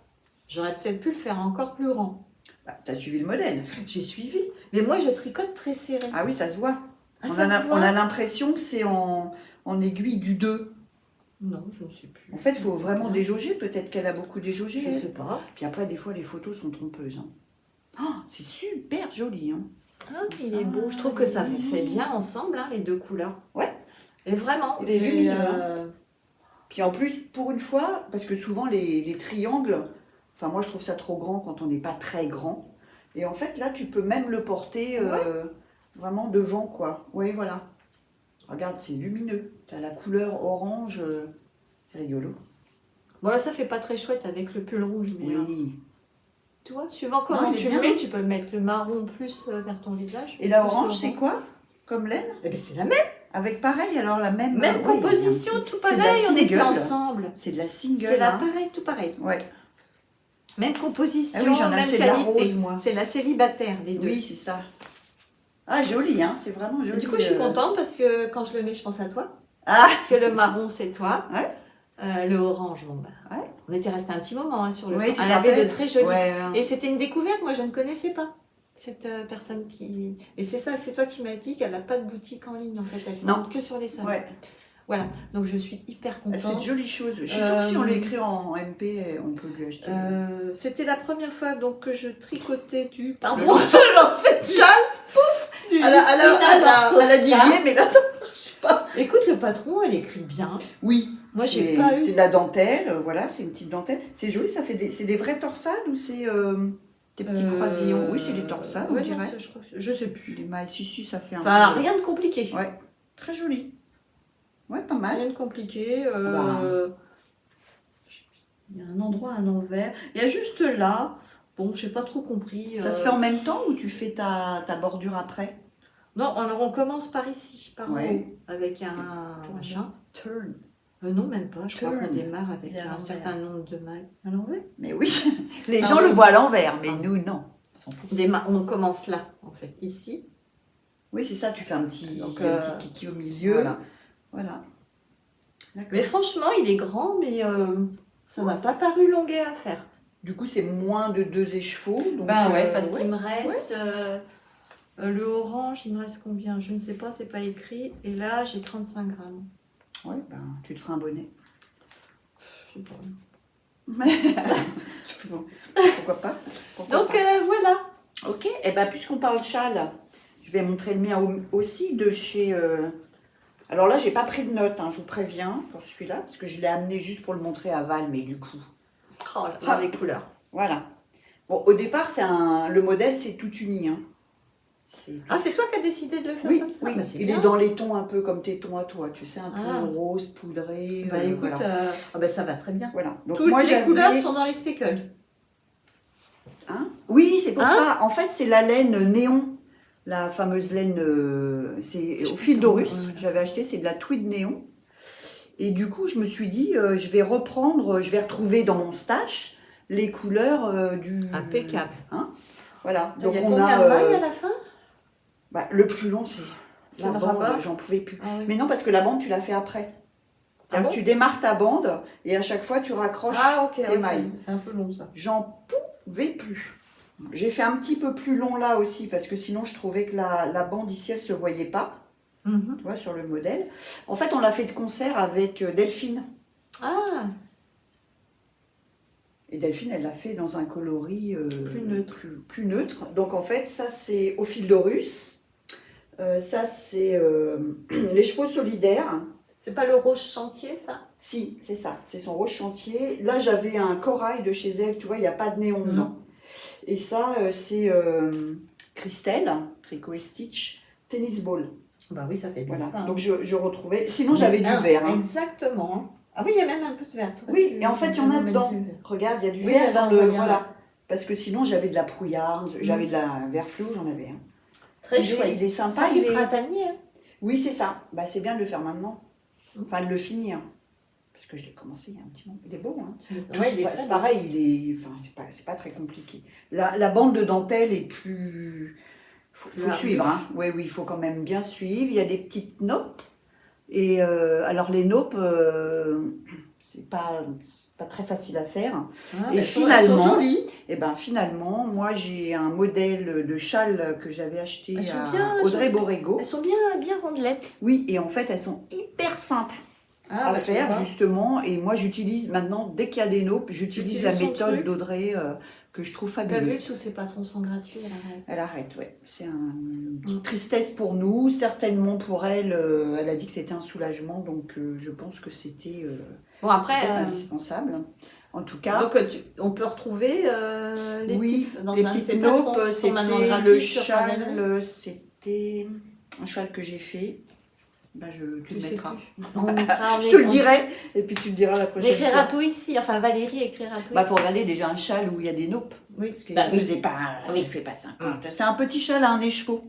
S1: J'aurais peut-être pu le faire encore plus grand.
S2: bah, t'as suivi le modèle.
S1: J'ai suivi. Mais moi, je tricote très serré.
S2: Ah oui, ça se voit.
S1: Ah,
S2: on,
S1: ça
S2: a,
S1: se
S2: on
S1: voit
S2: a l'impression que c'est en aiguille du 2.
S1: Non, je ne sais plus.
S2: En fait, il faut vraiment
S1: Bien.
S2: déjauger. Peut-être qu'elle a beaucoup déjaugé.
S1: Je
S2: elle.
S1: sais pas.
S2: Puis après, des fois, les photos sont trompeuses. Hein. Oh, c'est super joli. Hein.
S1: Ah, il est beau. Je trouve que ça fait bien ensemble, hein, les deux couleurs.
S2: Ouais.
S1: Et vraiment.
S2: Il est
S1: j'ai,
S2: lumineux, Puis en plus, pour une fois, parce que souvent les triangles, enfin moi je trouve ça trop grand quand on n'est pas très grand. Et en fait là, tu peux même le porter vraiment devant quoi. Oui, voilà. Regarde, c'est lumineux. Tu as la couleur orange. C'est rigolo.
S1: Bon, là, ça fait pas très chouette avec le pull rouge. Mais,
S2: Oui.
S1: tu vois, suivant comment
S2: il est
S1: tu
S2: bien,
S1: le mets,
S2: hein.
S1: tu peux mettre le marron plus vers ton visage.
S2: Et la
S1: plus
S2: orange,
S1: le
S2: c'est
S1: rond.
S2: quoi comme laine?
S1: Eh ben, c'est la même.
S2: Avec pareil, alors la même...
S1: Même
S2: oui, il y a un
S1: composition,
S2: petit-
S1: tout
S2: c'est de la
S1: pareil, on était
S2: single.
S1: ensemble.
S2: C'est de la single.
S1: C'est la
S2: hein.
S1: pareil, tout pareil.
S2: Ouais.
S1: Même composition,
S2: Ah oui, j'en ai
S1: même
S2: acheté de la
S1: qualité.
S2: rose, moi.
S1: C'est la célibataire, les deux.
S2: Oui, c'est ça. Ah, joli, hein, c'est vraiment joli.
S1: Du coup, je suis contente parce que quand je le mets, je pense à toi.
S2: Ah,
S1: Parce que le marron, c'est toi.
S2: Ouais.
S1: Le orange, bon, bah,
S2: Ouais.
S1: on était resté un petit moment hein, sur le
S2: Oui,
S1: stand.
S2: tu
S1: Elle
S2: te
S1: avait de
S2: rappelles
S1: très jolis.
S2: ouais,
S1: Et c'était une découverte, moi je ne connaissais pas cette personne qui. Et c'est ça, c'est toi qui m'as dit qu'elle n'a pas de boutique en ligne en fait, elle
S2: Non.
S1: vend que sur les salons.
S2: ouais.
S1: Voilà, donc je suis hyper
S2: Elle fait de
S1: contente.
S2: jolies choses. Je suis sûre que si on l'écrit en MP, on peut lui acheter.
S1: C'était la première fois donc que je tricotais du. Pardon, du
S2: à la
S1: Justina
S2: Didier,
S1: Lorkowska.
S2: mais là, ça marche pas.
S1: Écoute, le patron, elle écrit bien.
S2: Oui.
S1: Moi, j'ai
S2: c'est
S1: pas eu.
S2: c'est de la dentelle, voilà, c'est une petite dentelle. C'est joli, ça fait c'est des vraies torsades ou c'est des petits croisillons? Oui, c'est des torsades, on
S1: ouais, non,
S2: dirait.
S1: je sais plus.
S2: Les mailles, si, ça fait un
S1: Enfin,
S2: peu...
S1: rien de compliqué.
S2: Ouais, très joli. Ouais, pas mal.
S1: Rien de compliqué.
S2: Bah.
S1: Il y a un endroit à l'envers. Il y a juste là. Bon, j'ai pas trop compris.
S2: Ça se fait en même temps ou tu fais ta bordure après?
S1: Non, alors on commence par ici, par
S2: Ouais.
S1: en haut, avec un machin.
S2: Turn.
S1: Non, même pas. Je crois
S2: Turn.
S1: qu'on démarre avec
S2: Il est à
S1: un
S2: l'envers.
S1: certain nombre de mailles. À l'envers
S2: Mais oui, les
S1: Ah
S2: gens
S1: oui.
S2: le voient à l'envers, mais
S1: Ah.
S2: nous, non. On s'en fout.
S1: On commence là, en fait, ici.
S2: Oui, c'est ça, tu fais un petit,
S1: Donc,
S2: un petit kiki au milieu.
S1: Voilà.
S2: Voilà. D'accord.
S1: Mais franchement, il est grand, mais ça m'a pas paru longuet à faire.
S2: Du coup, c'est moins de 2 écheveaux. Donc,
S1: Parce
S2: ouais.
S1: qu'il me reste le orange, il me reste combien? Je ne sais pas, c'est pas écrit. Et là, j'ai 35 grammes.
S2: Ouais, ben, tu te feras un bonnet.
S1: Je sais pas.
S2: Bon, pourquoi pas?
S1: Donc voilà.
S2: Ok, et ben puisqu'on parle châle, je vais montrer le mien aussi de chez... Alors là, j'ai pas pris de notes, hein, je vous préviens pour celui-là, parce que je l'ai amené juste pour le montrer à Val, mais du coup...
S1: Oh là là, les couleurs.
S2: Voilà. Bon, au départ, le modèle, c'est tout uni. Hein.
S1: Ah, c'est toi qui as décidé de le faire
S2: Oui,
S1: comme ça?
S2: oui.
S1: Bah, c'est
S2: il
S1: bien.
S2: est dans les tons un peu comme tes tons à toi, tu sais, un peu
S1: Ah.
S2: rose, poudré.
S1: Bah écoute,
S2: voilà.
S1: ça va très bien.
S2: Voilà. Donc
S1: Toutes
S2: moi,
S1: les
S2: j'avais...
S1: couleurs sont dans les speckles.
S2: Hein oui, c'est pour
S1: Hein
S2: ça. En fait, c'est la laine néon. La fameuse laine, c'est
S1: Je
S2: au fil
S1: pense
S2: d'Horus.
S1: que- voilà.
S2: J'avais acheté, c'est de la tweed néon. Et du coup, je me suis dit, je vais retrouver dans mon stash les couleurs du...
S1: Impeccable.
S2: Voilà.
S1: Il
S2: Donc
S1: y a
S2: on
S1: combien
S2: a...
S1: de mailles à la fin?
S2: le plus long, c'est
S1: C'est
S2: la
S1: le
S2: bande,
S1: rabat.
S2: j'en pouvais plus.
S1: Ah oui.
S2: Mais non, parce que la bande, tu l'as fait après. C'est-à-dire que tu démarres ta bande et à chaque fois tu raccroches
S1: ok,
S2: tes mailles.
S1: c'est un peu long ça.
S2: J'en pouvais plus. J'ai fait un petit peu plus long là aussi parce que sinon je trouvais que la bande ici elle se voyait pas. Tu vois, sur le modèle. En fait, on l'a fait de concert avec Delphine.
S1: Ah,
S2: Et Delphine, elle l'a fait dans un coloris
S1: plus neutre.
S2: plus neutre. Donc en fait, ça c'est Ophildorus. Ça c'est les chevaux solidaires.
S1: C'est pas le rose chantier ça?
S2: Si, c'est ça. C'est son rose chantier. Là, j'avais un corail de chez elle. Tu vois, il n'y a pas de néon dedans. Et ça, c'est Christelle, Tricot et Stitch, Tennis Ball.
S1: Bah oui, ça fait bien
S2: Voilà.
S1: ça.
S2: Donc je retrouvais. Sinon, j'avais du vert. Hein.
S1: Exactement. Ah oui, il y a même un peu de vert.
S2: Oui, et en fait, il y en a dedans. Regarde, il y a du vert dans le. Voilà. Parce que sinon, j'avais de la prouillarde, j'avais de la vert fluo, j'en avais un.
S1: Très chouette.
S2: Il est sympa.
S1: Ça fait printanier. Hein.
S2: Oui, c'est ça. Bah, c'est bien de le faire maintenant. Enfin, de le finir. Parce que je l'ai commencé il y a un petit moment. Il est beau, hein.
S1: Ouais, il est
S2: c'est pareil, enfin, c'est pas très compliqué. La bande de dentelle est plus. Faut suivre, hein. Oui, il faut quand même bien suivre. Il y a des petites naupes. Et alors les naupes, c'est pas très facile à faire.
S1: Ah,
S2: et
S1: elles sont jolies.
S2: Et ben finalement, moi j'ai un modèle de châle que j'avais acheté à Audrey Borrego.
S1: Elles sont bien rondelettes.
S2: Oui, et en fait elles sont hyper simples à faire justement. Et moi j'utilise maintenant, dès qu'il y a des naupes, j'utilise la méthode d'Audrey que je trouve fabuleuse.
S1: T'as vu, tous ces patrons sont gratuits, elle arrête.
S2: Elle arrête, ouais. C'est une petite tristesse pour nous, certainement pour elle. Elle a dit que c'était un soulagement, donc je pense que c'était indispensable. En tout cas.
S1: Donc on peut retrouver les
S2: petites naupes, c'était le châle, c'était un châle que j'ai fait. Ben tu le mettras. Je te le dirai, et puis tu le diras la prochaine fois.
S1: Écrira tout ici, enfin Valérie écrira tout ici.
S2: Il faut regarder déjà un châle où il y a des naupes.
S1: Oui,
S2: parce qu'il ne fait pas 50. C'est un petit châle à un écheveau.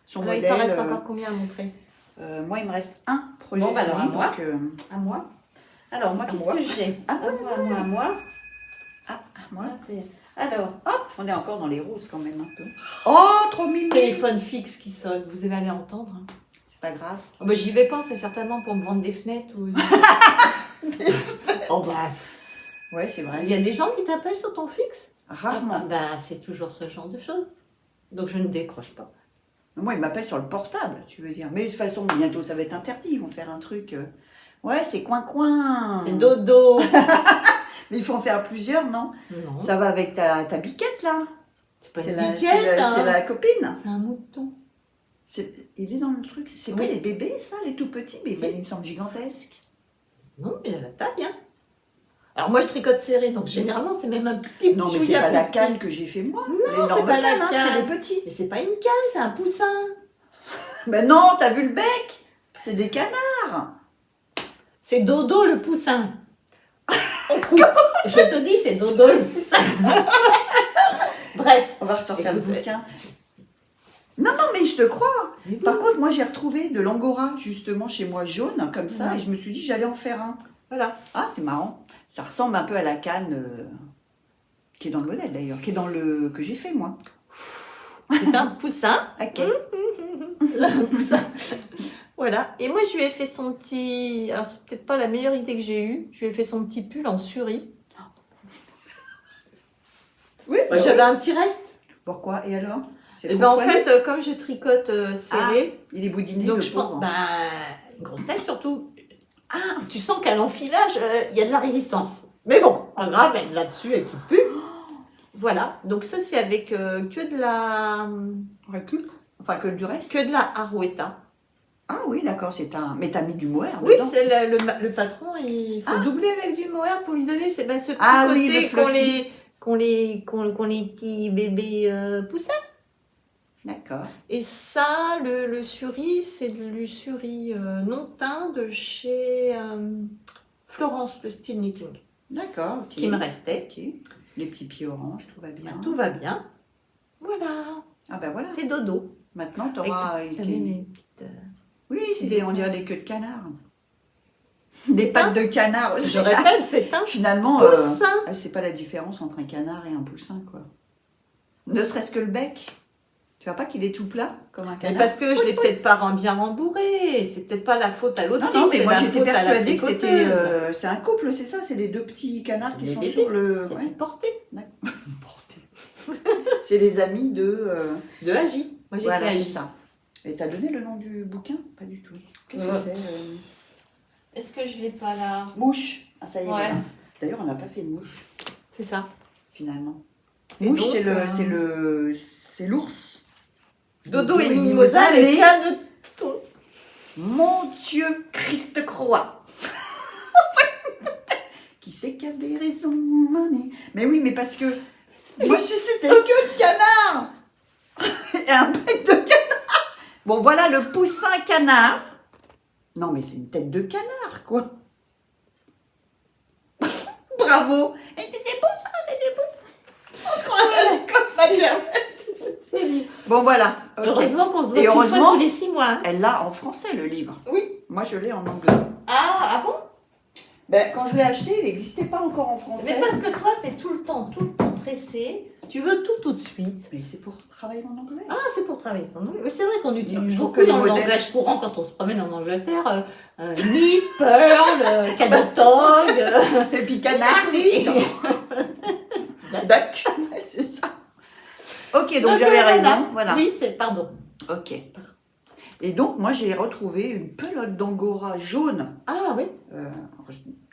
S2: Son modèle,
S1: il t'en reste encore combien à montrer?
S2: Moi, il me reste un projet.
S1: Bon, alors
S2: fini,
S1: à moi. Alors, moi, qu'est-ce que j'ai? À moi. Alors, hop.
S2: On est encore dans les roses quand même un peu. Oh, trop mignon.
S1: Téléphone fixe qui sonne, vous allez aller entendre. Hein.
S2: Pas grave.
S1: Oh bah, j'y vais pas, c'est certainement pour me vendre des fenêtres ou. Oh bah.
S2: Ouais, c'est vrai.
S1: Il y a des gens qui t'appellent sur ton fixe?
S2: Rarement.
S1: Bah, c'est toujours ce genre de choses. Donc je ne décroche pas.
S2: Moi, ils m'appellent sur le portable, tu veux dire. Mais de toute façon, bientôt ça va être interdit. Ils vont faire un truc. Ouais, c'est coin-coin.
S1: C'est dodo.
S2: Mais il faut en faire plusieurs, non?
S1: Non.
S2: Ça va avec ta biquette là.
S1: C'est pas une biquette.
S2: C'est la copine.
S1: C'est un mouton.
S2: Il est dans le truc. C'est pas les bébés, ça, les tout petits bébés. Il me semble gigantesque.
S1: Non, mais il a la taille, hein. Alors moi, je tricote serré, donc généralement, c'est même un petit.
S2: Non, mais c'est pas la canne que j'ai fait moi.
S1: Non, c'est pas la canne.
S2: C'est les petits.
S1: Mais c'est pas une canne, c'est un poussin.
S2: Ben non, t'as vu le bec? C'est des canards.
S1: C'est Dodo le poussin. Je te dis, c'est Dodo le poussin. Bref.
S2: On va ressortir le bouquin. Non, mais je te crois. Par contre, moi, j'ai retrouvé de l'angora, justement, chez moi, jaune, comme ça, et je me suis dit, j'allais en faire un.
S1: Voilà.
S2: Ah, c'est marrant. Ça ressemble un peu à la canne qui est dans le modèle, d'ailleurs, qui est dans le que j'ai fait, moi.
S1: C'est un poussin.
S2: Ok.
S1: Un poussin. Voilà. Et moi, je lui ai fait son petit... Alors, c'est peut-être pas la meilleure idée que j'ai eue. Je lui ai fait son petit pull en suri.
S2: Oui.
S1: J'avais un petit reste.
S2: Pourquoi? Et alors?
S1: Et ben en fait, comme je tricote serré,
S2: il est boudiné.
S1: donc je pense, une grosse tête surtout. Ah, tu sens qu'à l'enfilage, il y a de la résistance. Mais bon, pas grave, elle là-dessus, elle quitte plus. Voilà, donc ça c'est avec que de la...
S2: Enfin, que du reste.
S1: Que de la Arouetta.
S2: Ah oui, d'accord, c'est un... Mais t'as mis du mohair
S1: Oui,
S2: dedans.
S1: c'est le patron, il faut doubler avec du mohair pour lui donner ce petit côté qu'ont les petits bébés poussins.
S2: D'accord.
S1: Et ça, le suri, c'est du suri non teint de chez Florence, le style knitting.
S2: D'accord, ok.
S1: Qui me restait.
S2: Okay. Les petits pieds orange, tout va bien.
S1: Tout va bien. Voilà.
S2: Ah ben voilà.
S1: C'est dodo.
S2: Maintenant, tu auras...
S1: une petite...
S2: Oui, on dirait des queues de canard. Des pattes de canard aussi.
S1: Je répète, c'est un
S2: finalement,
S1: poussin.
S2: Elle ne sait pas la différence entre un canard et un poussin, quoi. Ne serait-ce que le bec. Tu vois pas qu'il est tout plat comme un
S1: Mais
S2: canard?
S1: parce que je l'ai peut-être pas bien rembourré. C'est peut-être pas la faute à l'autrice,
S2: Non, mais
S1: c'est
S2: moi
S1: la
S2: j'étais
S1: faute à la
S2: persuadée que c'était.
S1: tricoteuse.
S2: C'est un couple, c'est ça? C'est les deux petits canards
S1: C'est
S2: qui
S1: des
S2: sont
S1: bébés.
S2: sur le.
S1: C'est
S2: Ouais.
S1: porté.
S2: C'est les amis de.
S1: De Agi. Moi j'ai
S2: Voilà,
S1: fait
S2: c'est
S1: Agi.
S2: ça. Et t'as donné le nom du bouquin? Pas du tout. Qu'est-ce que
S1: Ouais.
S2: c'est
S1: Est-ce que je l'ai pas là?
S2: Mouche. Ah, ça y est,
S1: Ouais.
S2: voilà. D'ailleurs, on n'a pas fait de mouche,
S1: C'est ça.
S2: finalement.
S1: Et
S2: Mouche,
S1: donc,
S2: c'est l'ours.
S1: Dodo et Mimosa, les canetons.
S2: Mon Dieu, Christ croix. Qui sait qui avait raison? Mais oui, mais parce que moi je suis telle que de canard. Et un bec de canard. Bon, voilà le poussin canard. Non, mais c'est une tête de canard, quoi. Bravo. Et t'étais bon, ça, t'étais bon. On se croirait comme ça,
S1: C'est libre.
S2: Bon, voilà. Ok.
S1: Heureusement qu'on se voit
S2: Et
S1: qu'une fois
S2: heureusement-
S1: tous les 6 mois. Hein.
S2: Elle l'a en français, le livre.
S1: Oui.
S2: Moi, je l'ai en anglais.
S1: Ah bon?
S2: Ben, quand je l'ai acheté, il n'existait pas encore en français.
S1: Mais parce que toi, t'es tout le temps pressé. Tu veux tout de suite.
S2: Mais c'est pour travailler mon anglais.
S1: Ah, c'est pour travailler. Oui, c'est vrai qu'on utilise
S2: Je trouve
S1: beaucoup
S2: que les
S1: dans le
S2: modèles-
S1: langage courant quand on se promène en Angleterre. Meat, pearl, canotog.
S2: Et puis canard, oui. Duck. C'est ça. Ok, donc j'avais raison. Voilà.
S1: Oui, c'est pardon.
S2: Ok. Et donc, moi, j'ai retrouvé une pelote d'angora jaune.
S1: Ah oui.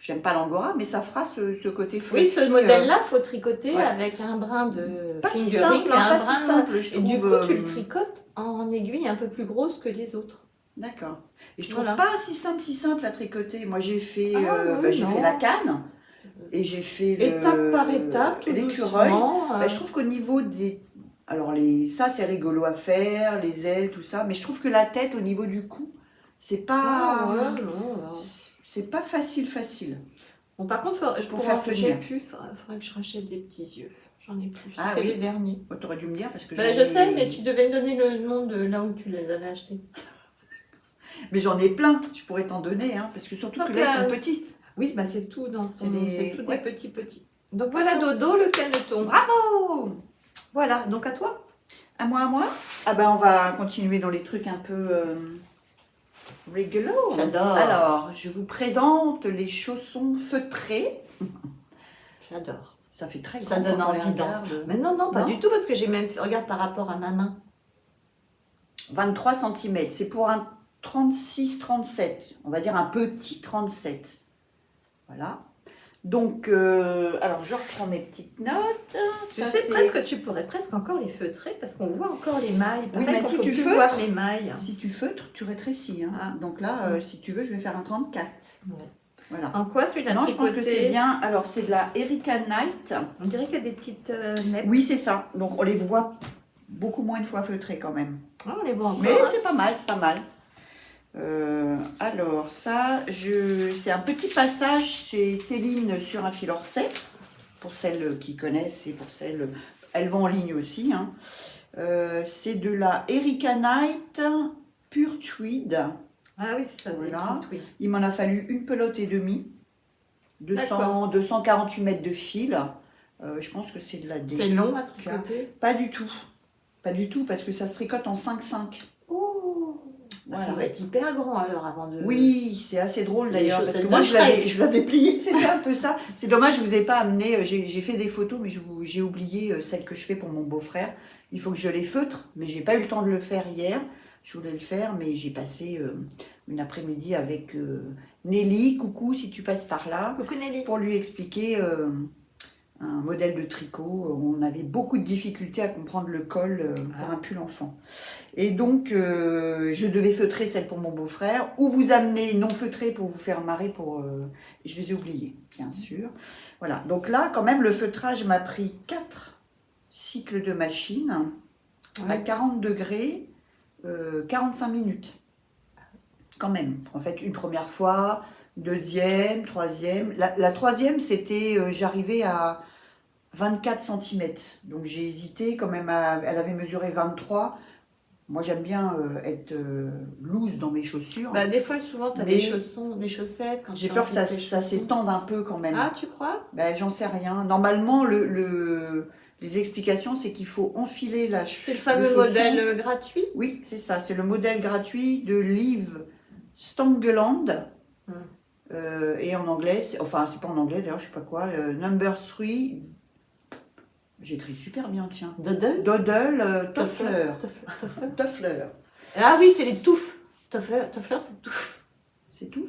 S2: J'aime pas l'angora, mais ça fera ce côté
S1: Oui,
S2: fluffy,
S1: ce modèle-là, faut tricoter
S2: ouais.
S1: avec un brin de
S2: pas si
S1: fingering
S2: simple,
S1: et un
S2: pas si
S1: brin.
S2: simple, je
S1: Et du coup,
S2: trouve.
S1: tu le tricotes en aiguille un peu plus grosse que les autres.
S2: D'accord. Et je trouve
S1: Voilà.
S2: pas si simple à tricoter. Moi, j'ai fait,
S1: Ah, oui,
S2: j'ai
S1: non.
S2: fait la canne et j'ai fait
S1: Étape par étape, tout
S2: l'écureuil.
S1: doucement.
S2: Je trouve qu'au niveau des... Alors, ça, c'est rigolo à faire, les ailes, tout ça. Mais je trouve que la tête, au niveau du cou, c'est pas...
S1: Ah, ouais, non,
S2: C'est pas facile.
S1: Bon, par contre,
S2: Pour faire tenir.
S1: faudrait que je rachète des petits yeux. J'en ai plus.
S2: Ah,
S1: C'était
S2: oui.
S1: les derniers.
S2: Oh, t'aurais dû me dire parce que
S1: Je sais, mais tu devais me donner le nom de là où tu les avais achetés.
S2: Mais j'en ai plein, je pourrais t'en donner, hein, parce que surtout que
S1: Donc,
S2: là, ils sont petits.
S1: Oui, bah c'est tout dans son...
S2: C'est
S1: C'est tout
S2: ouais.
S1: des petits. Donc voilà Dodo, le caneton.
S2: Bravo!
S1: Voilà, donc à toi.
S2: À moi? Ah ben, on va continuer dans les trucs un peu rigolos.
S1: J'adore.
S2: Alors, je vous présente les chaussons feutrés.
S1: J'adore.
S2: Ça fait très
S1: Ça
S2: grand
S1: donne
S2: quand on les
S1: envie d'en-
S2: regarde.
S1: Mais non, pas
S2: Non
S1: du tout, parce que j'ai même fait... Regarde par rapport à ma main.
S2: 23 cm, c'est pour un 36-37, on va dire un petit 37. Voilà. Donc, alors je reprends mes petites notes.
S1: Tu
S2: Ça,
S1: sais
S2: c'est-
S1: presque, tu pourrais presque encore les feutrer, parce qu'on voit encore les mailles.
S2: Oui,
S1: Pareil
S2: mais
S1: qu'on
S2: si
S1: peut
S2: tu
S1: plus
S2: feutres-
S1: voir les mailles.
S2: Si tu feutres, tu rétrécis. Hein.
S1: Ah.
S2: Donc là, si tu veux, je vais faire un 34.
S1: Ouais.
S2: Voilà.
S1: En quoi tu l'as
S2: Non, je pense que
S1: tricoté?
S2: c'est bien. Alors, c'est de la Erika Knight.
S1: On dirait qu'il y a des petites nettes.
S2: Oui, c'est ça. Donc, on les voit beaucoup moins de fois feutrés quand même.
S1: Ah, on les voit encore.
S2: Mais
S1: hein.
S2: c'est pas mal, c'est pas mal. Alors, ça, c'est un petit passage chez Céline sur un fil Orsay. Pour celles qui connaissent et pour celles... Elles vont en ligne aussi. Hein. C'est de la Erika Knight Pure Tweed.
S1: Ah oui, c'est ça, c'est
S2: Voilà.
S1: des petites, oui.
S2: Il m'en a fallu une pelote et demie. 248 mètres de fil. Je pense que c'est de la D.
S1: C'est long à tricoter.
S2: Pas du tout. Pas du tout, parce que ça se tricote en 5-5.
S1: Oh,
S2: Voilà.
S1: ça va être hyper grand alors avant de...
S2: Oui, c'est assez drôle
S1: C'est
S2: d'ailleurs,
S1: les
S2: parce que
S1: chaussettes
S2: moi
S1: de Shrek.
S2: je l'avais plié, c'était un peu ça. C'est dommage, je vous ai pas amené, j'ai fait des photos, mais j'ai oublié celle que je fais pour mon beau-frère. Il faut que je les feutre, mais j'ai pas eu le temps de le faire hier. Je voulais le faire, mais j'ai passé une après-midi avec Nelly, coucou si tu passes par là,
S1: Coucou Nelly.
S2: pour lui expliquer un modèle de tricot. On avait beaucoup de difficultés à comprendre le col pour un pull enfant. Et donc, je devais feutrer celle pour mon beau-frère, ou vous amener non feutrée pour vous faire marrer. Je les ai oubliés, bien sûr. Voilà, donc là, quand même, le feutrage m'a pris 4 cycles de machine à
S1: Ouais.
S2: 40 degrés, 45 minutes. Quand même. En fait, une première fois, deuxième, troisième. La troisième, c'était, j'arrivais à 24 cm. Donc j'ai hésité quand même. Elle avait mesuré 23. Moi, j'aime bien être loose dans mes chaussures.
S1: Bah, des fois, souvent, tu as
S2: Mais
S1: des chaussons, des chaussettes. Quand
S2: J'ai
S1: tu
S2: peur que ça
S1: enfiles tes chaussons.
S2: s'étende un peu quand même.
S1: Ah, tu crois?
S2: Ben, j'en sais rien. Normalement, Les explications, c'est qu'il faut enfiler
S1: C'est le fameux
S2: chausson.
S1: modèle gratuit.
S2: Oui, c'est ça. C'est le modèle gratuit de Liv Stangeland. Et en anglais, enfin, c'est pas en anglais d'ailleurs, je sais pas quoi. Number 3. J'écris super bien, tiens.
S1: Dodel.
S2: Toffler. Toffler.
S1: Ah oui, c'est les touffes. Toffler, c'est touffe.
S2: C'est tout.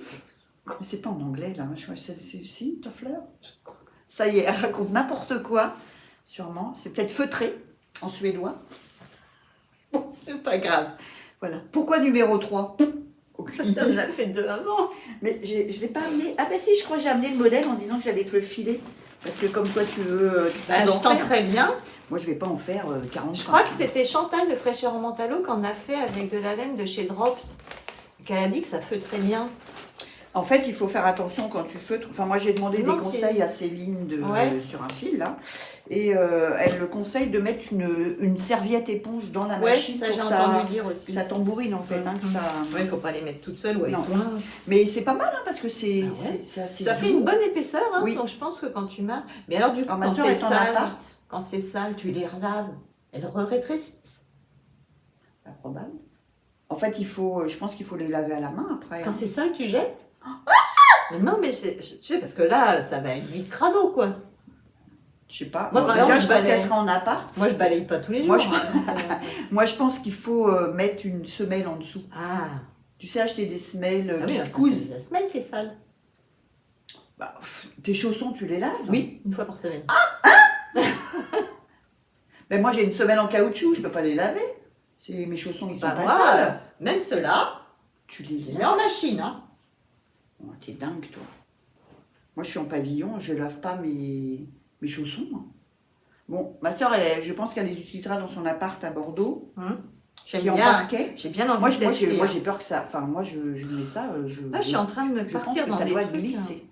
S2: Mais c'est pas en anglais là. Si, Toffler. Ça y est, elle raconte n'importe quoi. Sûrement. C'est peut-être feutré en suédois. Bon, c'est pas grave. Voilà. Pourquoi numéro 3 ? Aucune idée.
S1: On a fait 2 avant.
S2: Mais je ne l'ai pas amené. Ah ben si, je crois que j'ai amené le modèle en disant que j'allais te le filer. Parce que comme toi tu veux...
S1: Je tenterai bien.
S2: Moi je vais pas en faire 45.
S1: Je crois que c'était Chantal de Fraîcheur en Mentalo qu'on a fait avec de la laine de chez Drops. Qu'elle a dit que ça feutre très bien.
S2: En fait, il faut faire attention quand tu feutres. Enfin, moi, j'ai demandé
S1: Non,
S2: des conseils à Céline sur un fil, là. Et elle le conseille de mettre une serviette éponge dans la machine
S1: ça
S2: pour
S1: j'ai
S2: que
S1: entendu dire aussi.
S2: que ça tambourine, en fait. Que ça...
S1: Ouais, il ne faut pas les mettre toutes seules ou avec
S2: Non.
S1: ton linge.
S2: Mais c'est pas mal, hein, parce que c'est assez
S1: Ça fait
S2: doux.
S1: une bonne épaisseur, hein,
S2: Oui.
S1: donc je pense que quand tu marques... Mais alors du coup,
S2: Alors, ma
S1: quand
S2: soeur
S1: c'est
S2: est en
S1: sale,
S2: appart.
S1: quand c'est sale, tu les relaves. Elles rétrécissent.
S2: Pas probable. En fait, je pense qu'il faut les laver à la main après.
S1: Quand c'est sale, tu jettes. Mais non, mais tu sais, parce que là, ça va être vite crado, quoi.
S2: Je sais pas.
S1: Moi,
S2: Bon,
S1: par
S2: déjà,
S1: exemple,
S2: je
S1: je
S2: pense
S1: balaye.
S2: qu'elle sera en appart.
S1: Moi, je balaye pas tous les jours.
S2: Moi,
S1: hein.
S2: Moi, je pense qu'il faut mettre une semelle en dessous.
S1: Ah,
S2: Tu sais, acheter des semelles
S1: ah oui,
S2: qui
S1: enfin,
S2: se cousent.
S1: c'est la semaine qui est sale.
S2: Bah, tes chaussons, tu les laves?
S1: Oui, une fois par semaine.
S2: Ben moi, j'ai une semelle en caoutchouc, je peux pas les laver. Mes chaussons, ils sont
S1: Bah,
S2: pas
S1: moi,
S2: sales.
S1: même ceux-là,
S2: Tu les
S1: je les
S2: laves.
S1: mets en machine. Hein.
S2: Oh, t'es dingue, toi. Moi, je suis en pavillon, je lave pas mes chaussons. Hein. Bon, ma soeur, je pense qu'elle les utilisera dans son appart à Bordeaux,
S1: J'aime
S2: qui est en
S1: bien.
S2: parquet.
S1: J'ai bien envie
S2: Moi,
S1: de tester.
S2: moi, j'ai peur que ça... Enfin, moi, je mets ça,
S1: Là, je suis en train de me
S2: je pense
S1: partir
S2: que
S1: dans
S2: ça
S1: des
S2: doit
S1: trucs.
S2: glisser.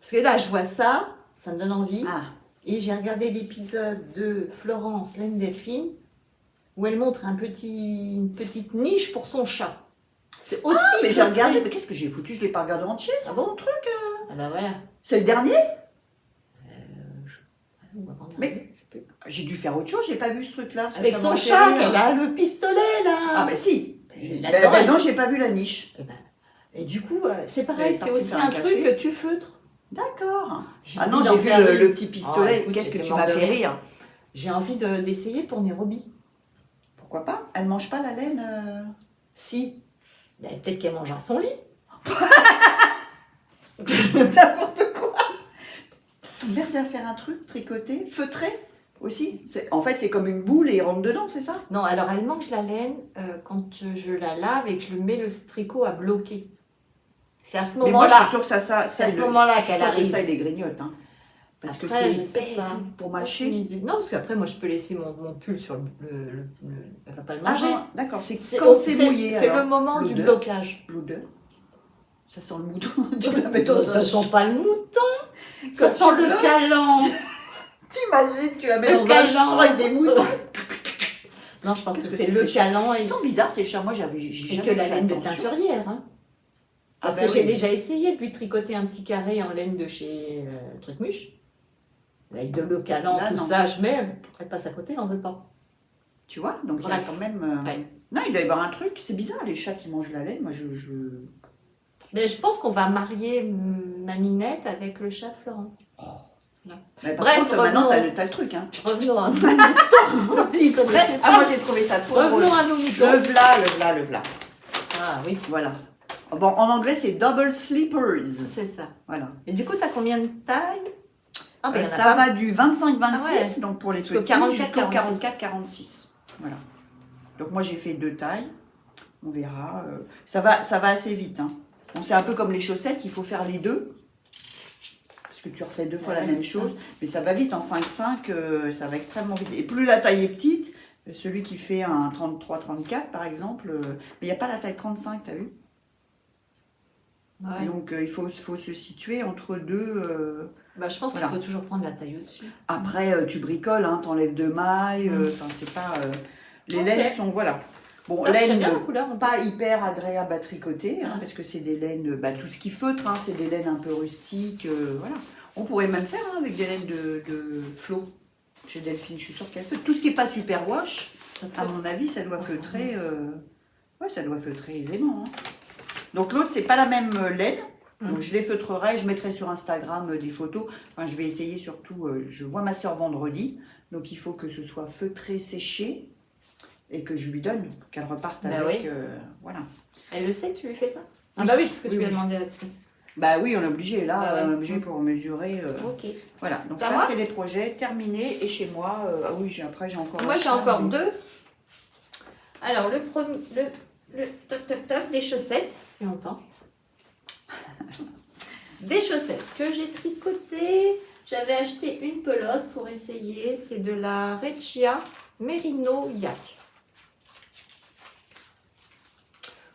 S1: Parce que là, je vois ça, ça me donne envie.
S2: Ah,
S1: Et j'ai regardé l'épisode de Florence, laine Delphine, où elle montre une petite niche pour son chat. C'est aussi
S2: mais j'ai
S1: feutré.
S2: regardé, mais qu'est-ce que j'ai foutu? Je l'ai pas regardé entier, c'est bon truc.
S1: Ah bah voilà.
S2: C'est le dernier?
S1: On va prendre un
S2: Mais-
S1: peu, je sais plus.
S2: J'ai dû faire autre chose, j'ai pas vu ce truc-là. parce que
S1: Avec
S2: ça
S1: son
S2: m'a
S1: chat,
S2: fait rire.
S1: elle a le pistolet là.
S2: Ah ben si.
S1: Il
S2: Ben,
S1: l'adore, elle.
S2: non, j'ai pas vu la niche.
S1: Et du coup, c'est
S2: Elle
S1: pareil,
S2: est
S1: c'est
S2: partie
S1: aussi
S2: faire
S1: un
S2: un
S1: truc
S2: café.
S1: que tu feutres.
S2: D'accord.
S1: J'ai
S2: Ah
S1: envie
S2: non,
S1: d'en
S2: j'ai vu
S1: faire une.
S2: le petit pistolet.
S1: Oh, écoute,
S2: Qu'est-ce que
S1: c'était
S2: tu
S1: mort
S2: m'as
S1: de
S2: fait
S1: rire.
S2: rire?
S1: J'ai envie d'essayer pour Nairobi.
S2: Pourquoi pas? Elle mange pas la laine
S1: Si. Ben, peut-être qu'elle mange à son lit.
S2: N'importe quoi. Merde à faire un truc tricoté, feutré aussi. En fait, c'est comme une boule et il rentre dedans, c'est ça?
S1: Non, alors elle mange la laine quand je la lave et que je mets le tricot à bloquer. C'est à ce
S2: Mais moi, je suis
S1: moment-là.
S2: sûre que ça
S1: c'est à ce moment-là
S2: je suis
S1: qu'elle
S2: sûre que
S1: arrive.
S2: ça, il les grignote. Hein. Parce que
S1: Après,
S2: c'est
S1: je sais
S2: épais et
S1: pas.
S2: tout pour
S1: Aucune
S2: mâcher.
S1: idée. Non, parce qu'après, moi, je peux laisser mon pull sur elle va pas le
S2: Ah,
S1: manger.
S2: d'accord, c'est
S1: C'est
S2: quand c'est mouillé.
S1: c'est
S2: alors.
S1: le moment du
S2: L'odeur.
S1: blocage.
S2: L'odeur. Ça sent le mouton. Tu la mets dans
S1: Ça
S2: un
S1: sent pas le mouton,
S2: Quand
S1: ça sent
S2: tu
S1: le
S2: bloques.
S1: calan.
S2: T'imagines, tu la mets
S1: Le
S2: dans un
S1: câlin.
S2: champ avec des moutons.
S1: Non, je pense que
S2: Qu'est-ce que
S1: c'est
S2: c'est,
S1: le
S2: ces
S1: calan et
S2: Ils sont bizarres ces chats. Moi, j'ai
S1: et
S2: jamais
S1: que la
S2: fait
S1: laine de
S2: attention.
S1: teinturière. Hein.
S2: Ah
S1: Parce
S2: bah
S1: que j'ai
S2: oui.
S1: déjà essayé de lui tricoter un petit carré en laine de chez Trucmuche. Avec de l'eau calan,
S2: Là,
S1: tout
S2: non.
S1: ça, je mets, elle passe à côté, elle en veut pas.
S2: Tu vois, donc il y a
S1: Bref.
S2: quand même...
S1: Ouais.
S2: Non, il doit y avoir un truc. C'est bizarre, les chats qui mangent la laine. Moi,
S1: Mais je pense qu'on va marier ma Minette avec le chat de Florence.
S2: Mais par
S1: Bref,
S2: contre, maintenant,
S1: revenons.
S2: t'as le truc. Hein.
S1: Revenons à nos
S2: Petit
S1: connaissais
S2: secret.
S1: pas.
S2: Ah, moi, j'ai trouvé ça trop drôle.
S1: Revenons à nos moutons.
S2: Le v'là, le v'là, le v'là.
S1: Ah oui,
S2: Voilà. Bon, en anglais, c'est double sleepers.
S1: c'est ça.
S2: Voilà.
S1: Et du coup, tu as combien de tailles? Ah, ben, il y en a
S2: Ça
S1: pas.
S2: va du 25-26,
S1: Ah ouais.
S2: donc pour les
S1: Jusqu'au
S2: petits,
S1: 44,
S2: jusqu'au
S1: 46.
S2: 44-46. Voilà. Donc moi, j'ai fait 2 tailles. On verra. Ça va assez vite. Hein. Bon, c'est un peu comme les chaussettes, il faut faire les deux. Parce que tu refais 2 fois la
S1: Ouais,
S2: même
S1: c'est
S2: chose. Mais ça va vite, en 5-5, ça va extrêmement vite. Et plus la taille est petite, celui qui fait un 33-34 par exemple, mais il n'y a pas la taille 35, t'as vu?
S1: Ouais.
S2: Donc il faut se situer entre deux.
S1: Bah, je pense
S2: Voilà.
S1: qu'il faut toujours prendre la taille au-dessus.
S2: Après, tu bricoles, hein, t'enlèves 2 mailles. Enfin, c'est pas. Les
S1: Ok.
S2: laines sont. Voilà. Bon,
S1: Top, J'aime
S2: laine
S1: bien la couleur. en
S2: pas
S1: plus.
S2: hyper agréable à tricoter, hein,
S1: Ah.
S2: parce que c'est des laines. Tout ce qui feutre, hein, c'est des laines un peu rustiques. Voilà. On pourrait même faire hein, avec des laines de flot. Chez Delphine, je suis sûre qu'elle feutre. Tout ce qui n'est pas super wash,
S1: Ça
S2: à
S1: feutre.
S2: mon avis, ça doit feutrer. Ouais, ça doit feutrer aisément. Hein. Donc l'autre, c'est pas la même laine. Donc je les feutrerai, je mettrai sur Instagram des photos. Enfin, je vais essayer surtout. Je vois ma soeur vendredi, donc il faut que ce soit feutré, séché, et que je lui donne, qu'elle reparte
S1: Bah
S2: avec.
S1: oui.
S2: Voilà.
S1: Elle le sait que tu lui fais ça? Ah
S2: Oui,
S1: bah oui, parce que
S2: oui,
S1: tu lui as
S2: oui.
S1: demandé à tout.
S2: Bah oui, on est obligé là,
S1: Bah ouais.
S2: on est obligé pour mesurer.
S1: Ok.
S2: Voilà, donc
S1: Ça
S2: ça
S1: va
S2: c'est les projets terminés. Et chez moi, ah oui, après j'ai encore.
S1: Moi
S2: un
S1: j'ai
S2: chat,
S1: encore
S2: mais-
S1: deux. Alors le premier, le toc toc toc, des chaussettes. Il y a longtemps. Des chaussettes que j'ai tricotées. J'avais acheté une pelote pour essayer. C'est de la Regia Merino Yak.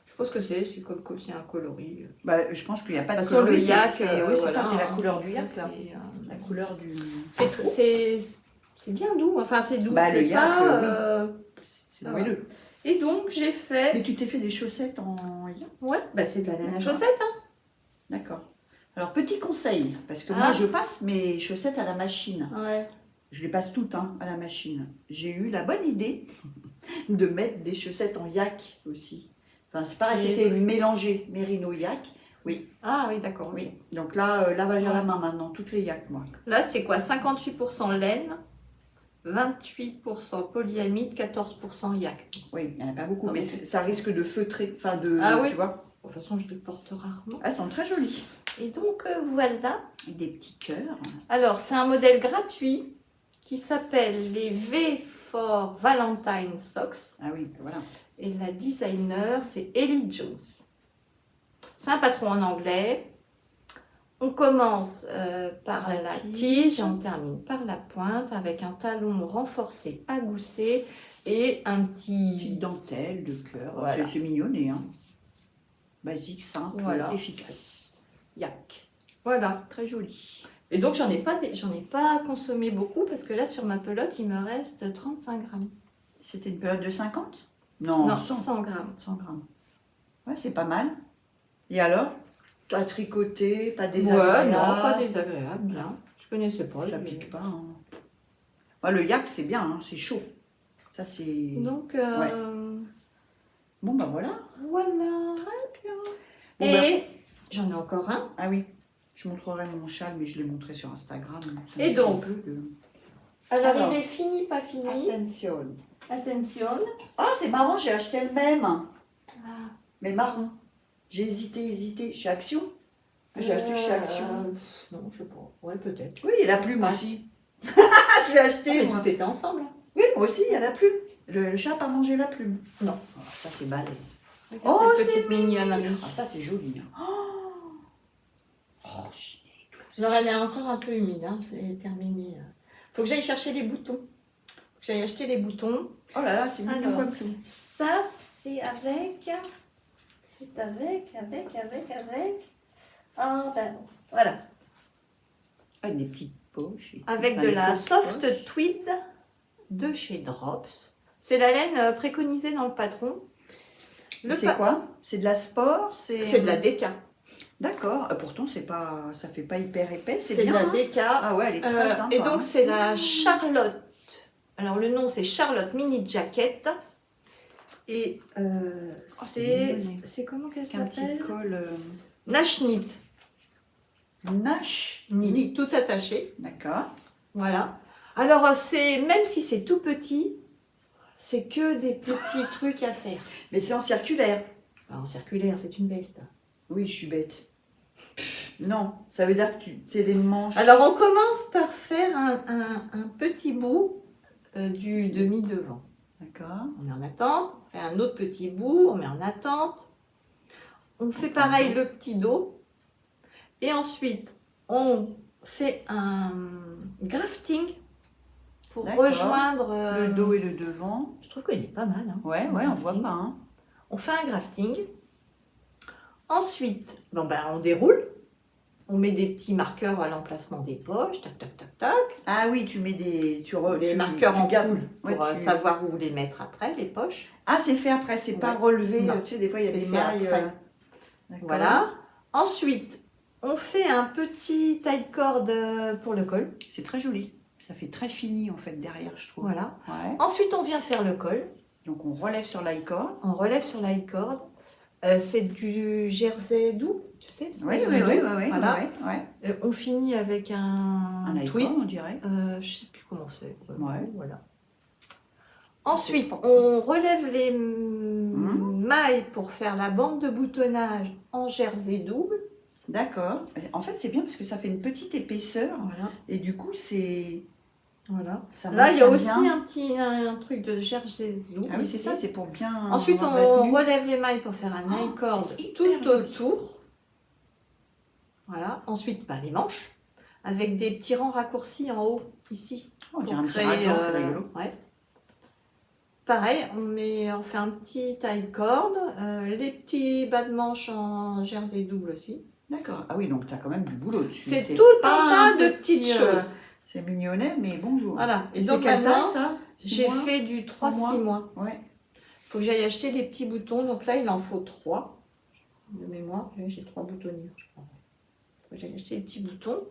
S1: Je pense que c'est comme c'est un coloris.
S2: Bah, je pense qu'il n'y a pas
S1: De
S2: de
S1: toute façon,
S2: coloris.
S1: le yak,
S2: Oui, c'est
S1: voilà,
S2: ça, c'est la
S1: hein.
S2: couleur du
S1: Ça,
S2: yak là.
S1: c'est,
S2: La couleur du.
S1: c'est bien doux. Enfin, c'est doux.
S2: Bah, le
S1: c'est
S2: yak,
S1: pas.
S2: C'est
S1: ça
S2: moelleux.
S1: Et donc, j'ai fait.
S2: Mais tu t'es fait des chaussettes en yak?
S1: Ouais, bah, c'est de la laine à
S2: D'accord.
S1: chaussettes. Hein.
S2: D'accord. Alors, petit conseil, parce que
S1: Ah.
S2: moi je passe mes chaussettes à la machine.
S1: Ouais.
S2: Je les passe toutes hein, à la machine. J'ai eu la bonne idée de mettre des chaussettes en yak aussi. Enfin, c'est pareil,
S1: Et-
S2: c'était mélangé Merino yak. Oui,
S1: Ah oui, d'accord.
S2: oui. Donc là, lavage à la
S1: Ouais.
S2: main maintenant, toutes les yaks, moi.
S1: Là, c'est quoi? 58% laine, 28% polyamide, 14% yak.
S2: Oui, il n'y en a pas beaucoup,
S1: Ah,
S2: mais
S1: mais
S2: ça risque de feutrer. Enfin, de.
S1: Ah oui.
S2: Tu vois.
S1: De toute façon, je les porte rarement.
S2: Elles sont très jolies.
S1: Et donc, voilà.
S2: Avec des petits cœurs.
S1: Alors, c'est un modèle gratuit qui s'appelle les V for Valentine Socks.
S2: Ah oui, voilà.
S1: Et la designer, c'est Ellie Jones. C'est un patron en anglais. On commence par
S2: La
S1: la
S2: tige.
S1: tige et on termine par la pointe avec un talon renforcé à gousset et un
S2: Petite
S1: petit...
S2: dentelle de cœur.
S1: Voilà.
S2: C'est mignonné, hein. Basique, simple,
S1: Voilà.
S2: efficace. Yak.
S1: Voilà.
S2: Très joli.
S1: Et donc, j'en ai pas consommé beaucoup parce que là, sur ma pelote, il me reste 35 grammes.
S2: C'était une période de 50? Non,
S1: Non,
S2: 100.
S1: 100 grammes.
S2: 100 grammes. Ouais, c'est pas mal. Et alors? Tu as tricoté, pas
S1: Ouais,
S2: désagréable?
S1: non, pas désagréable, bien. Je connaissais pas.
S2: Ça
S1: mais-
S2: pique pas. Hein. Ouais, le yak, c'est bien, hein, c'est chaud. Ça, c'est...
S1: Donc,
S2: Bon, bah voilà.
S1: voilà.
S2: Bon,
S1: Et
S2: ben-
S1: j'en ai encore un.
S2: Ah oui, je montrerai mon châle, mais je l'ai montré sur Instagram. Ça
S1: Et
S2: me fait
S1: donc?
S2: un peu de-
S1: Alors,
S2: Alors.
S1: il est fini, pas fini.
S2: Attention.
S1: Attention.
S2: Ah, c'est marrant, j'ai acheté le même,
S1: Ah.
S2: mais marron. J'ai hésité. Chez Action. J'ai acheté chez Action.
S1: Non, je sais pas. Ouais, peut-être.
S2: Oui, il y a la plume
S1: Ouais.
S2: aussi. Je l'ai acheté,
S1: Mais
S2: moi.
S1: tout était ensemble. hein.
S2: Oui, moi aussi, il y a la plume. Le chat a mangé la plume.
S1: Non.
S2: Oh, ça, c'est balèze.
S1: Regarde
S2: Oh,
S1: cette
S2: c'est
S1: petite mignonne.
S2: Ah, ça, c'est joli. Hein. Oh,
S1: Alors, elle est encore un peu humide. Hein. Je l'ai terminée. Faut que j'aille chercher les boutons. Faut que j'aille acheter les boutons.
S2: oh là là, c'est mignon
S1: Alors.
S2: comme plume.
S1: Ça, c'est avec. C'est avec. Ah, ben, voilà.
S2: Avec des petites poches. et tout.
S1: Avec
S2: Enfin,
S1: de
S2: des
S1: la
S2: petites
S1: soft
S2: poches.
S1: tweed de chez Drops. C'est la laine préconisée dans le patron.
S2: C'est quoi? C'est de la sport?
S1: C'est de la DK.
S2: D'accord. Pourtant, c'est pas, ça fait pas hyper épais. C'est
S1: C'est de
S2: bien.
S1: la
S2: Hein.
S1: DK.
S2: Ah ouais, elle est très sympa.
S1: Et donc,
S2: hein.
S1: c'est la Charlotte. Alors, le nom, c'est Charlotte Mini Jacket. Et
S2: c'est
S1: c'est comment qu'elle
S2: Avec un petit
S1: s'appelle?
S2: col
S1: Nash Knit.
S2: Nash
S1: Knit.
S2: Knit.
S1: Tout attaché.
S2: D'accord.
S1: Voilà. Alors, même si c'est tout petit, c'est que des petits trucs à faire.
S2: Mais c'est en circulaire.
S1: Alors, en circulaire, c'est une veste.
S2: Oui, je suis bête. Non, ça veut dire que c'est des manches.
S1: Alors, on commence par faire un petit bout du demi-devant.
S2: D'accord.
S1: On met en attente. On fait un autre petit bout. On met en attente. On fait pareil le petit dos. Et ensuite, on fait un grafting pour
S2: D'accord.
S1: rejoindre...
S2: Le dos et le devant.
S1: Je trouve qu'il est pas mal. Hein,
S2: Ouais,
S1: le
S2: on voit
S1: grafting.
S2: pas. Hein.
S1: On fait un grafting. Ensuite, on déroule. On met des petits marqueurs à l'emplacement des poches. Tac, tac, tac, tac.
S2: Ah oui, tu mets des,
S1: Des marqueurs en
S2: gardes.
S1: poule pour
S2: Ouais,
S1: savoir où les mettre après, les poches.
S2: Ah, c'est fait après, c'est pas
S1: Ouais.
S2: relevé.
S1: Non,
S2: Tu sais, des fois, il y a
S1: c'est
S2: des
S1: fait
S2: mailles.
S1: après.
S2: D'accord.
S1: Voilà. Ensuite, on fait un petit taille-corde pour le col.
S2: C'est très joli. Ça fait très fini en fait derrière, je trouve.
S1: Voilà.
S2: Ouais.
S1: Ensuite, on vient faire le col.
S2: Donc on relève sur l'i-cord.
S1: On relève sur la corde. C'est du jersey doux, tu sais.
S2: Oui,
S1: doux. Voilà. On finit avec un twist.
S2: On dirait.
S1: Je ne sais plus comment c'est.
S2: Ouais.
S1: Voilà. Ensuite, on relève les mailles pour faire la bande de boutonnage en jersey double.
S2: D'accord. En fait, c'est bien parce que ça fait une petite épaisseur.
S1: Voilà.
S2: Et du coup, c'est...
S1: Voilà.
S2: Ça
S1: Là, il y a aussi
S2: bien.
S1: un truc de jersey double.
S2: Ah oui, c'est ça, c'est pour bien...
S1: Ensuite, on relève les mailles pour faire un i-cord tout autour. Voilà. Ensuite, les manches avec des petits rangs raccourcis en haut, ici.
S2: On dirait un petit raccord, c'est rigolo.
S1: Ouais. Pareil, on fait un petit i-cord, les petits bas de manche en jersey double aussi.
S2: D'accord. Ah oui, donc tu as quand même du boulot dessus.
S1: C'est tout un tas de petites choses.
S2: C'est mignonnet, mais bonjour.
S1: Voilà.
S2: Et donc maintenant, ça
S1: j'ai fait du 3-6 mois.
S2: Ouais.
S1: Faut que j'aille acheter les petits boutons. Donc là, il en faut 3 de mémoire. J'ai 3 boutonnières, je crois. Faut que j'aille acheter les petits boutons.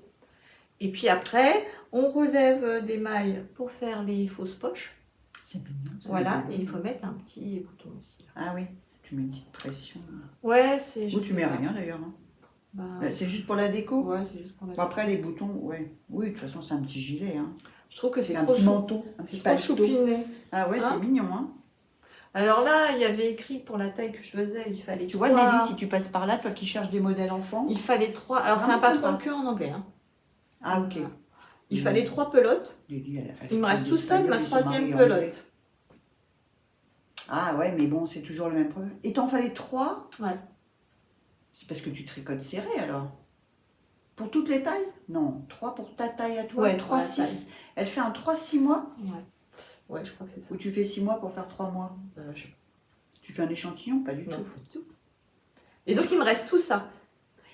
S1: Et puis après, on relève des mailles pour faire les fausses poches.
S2: C'est mignon.
S1: Voilà, et il faut mettre un petit bouton aussi. Là.
S2: Ah oui, tu mets une petite pression.
S1: Ouais, c'est
S2: juste. Ou tu mets rien d'ailleurs. C'est juste pour la déco.
S1: Ouais, c'est juste pour la déco.
S2: Après, les boutons, ouais. Oui, de toute façon, c'est un petit gilet. Hein.
S1: Je trouve que c'est
S2: un petit manteau.
S1: C'est trop choupiné.
S2: Ah ouais, c'est mignon. Hein.
S1: Alors là, il y avait écrit pour la taille que je faisais, il fallait 3...
S2: Tu vois, Nelly, si tu passes par là, toi qui cherches des modèles enfants.
S1: Il fallait 3... Alors c'est un patron que en anglais. Hein.
S2: Ah ok.
S1: Il fallait 3 pelotes. Il me reste tout ça de ma 3e pelote.
S2: Ah ouais, mais bon, c'est toujours le même problème. Et t'en fallait 3 ?
S1: Ouais.
S2: C'est parce que tu tricotes serré alors ? Pour toutes les tailles ? Non, 3 pour ta taille à toi.
S1: Ouais,
S2: 3-6. Elle fait un 3-6 mois ?
S1: Ouais, je crois que c'est ça.
S2: Ou tu fais 6 mois pour faire 3 mois ? Tu fais un échantillon ? Pas du tout.
S1: Et donc il me reste tout ça.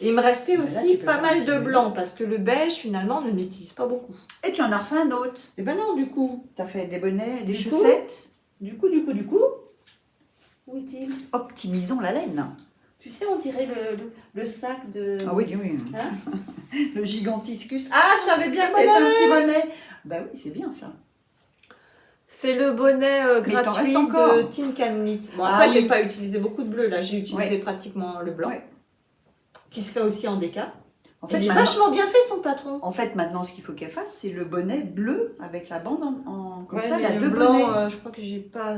S1: Et il me restait aussi pas mal de blanc, parce que le beige, finalement, on ne l'utilise pas beaucoup.
S2: Et tu en as refait un autre ?
S1: Eh ben non, du coup.
S2: Tu as fait des bonnets, des chaussettes ?
S1: Du coup. Où est-il ?
S2: Optimisons la laine.
S1: Tu sais, on dirait le sac de...
S2: Ah oui.
S1: Hein
S2: le gigantiscus. Ah, je savais bien que tu avais fait un petit bonnet. Bah oui, c'est bien ça.
S1: C'est le bonnet gratuit de Tin Can Knit. Bon, après, j'ai pas utilisé beaucoup de bleu. Là, j'ai utilisé pratiquement le blanc. Ouais. Qui se fait aussi en déca. En fait, il est vachement bien fait, son patron.
S2: En fait, maintenant, ce qu'il faut qu'elle fasse, c'est le bonnet bleu avec la bande comme ça.
S1: Il y a 2 bonnets. Je crois que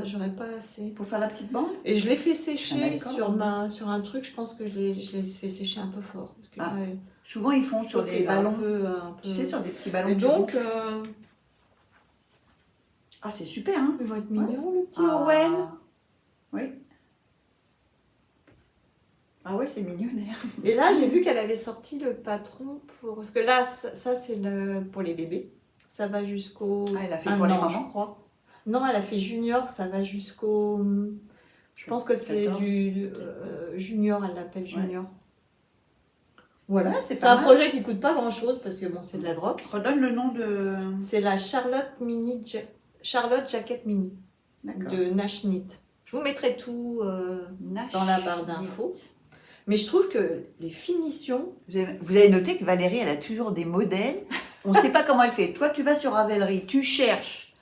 S1: j'aurais pas assez.
S2: Pour faire la petite bande.
S1: Et je l'ai fait sécher sur un truc. Je pense que je l'ai fait sécher un peu fort. Parce que
S2: souvent, ils font sur des ballons. Un peu... Tu sais, sur des petits ballons.
S1: Et donc...
S2: Ah, c'est super, hein.
S1: Il va être mignon, le petit Owen.
S2: Oui. Ah ouais, c'est mignonnaire.
S1: Et là, j'ai vu qu'elle avait sorti le patron pour... Parce que là, ça c'est pour les bébés. Ça va jusqu'au...
S2: Ah, elle a fait pour les mamans, je crois.
S1: Non, elle a fait junior, ça va jusqu'au... Je pense que c'est du junior, elle l'appelle junior. Voilà, c'est un projet qui coûte pas grand-chose, parce que bon, c'est de la drop.
S2: Redonne le nom de...
S1: C'est la Charlotte Jacket Mini de Nash Knit. Je vous mettrai tout dans la barre d'infos. Mais je trouve que les finitions...
S2: Vous avez noté que Valérie, elle a toujours des modèles. On ne sait pas comment elle fait. Toi, tu vas sur Ravelry, tu cherches,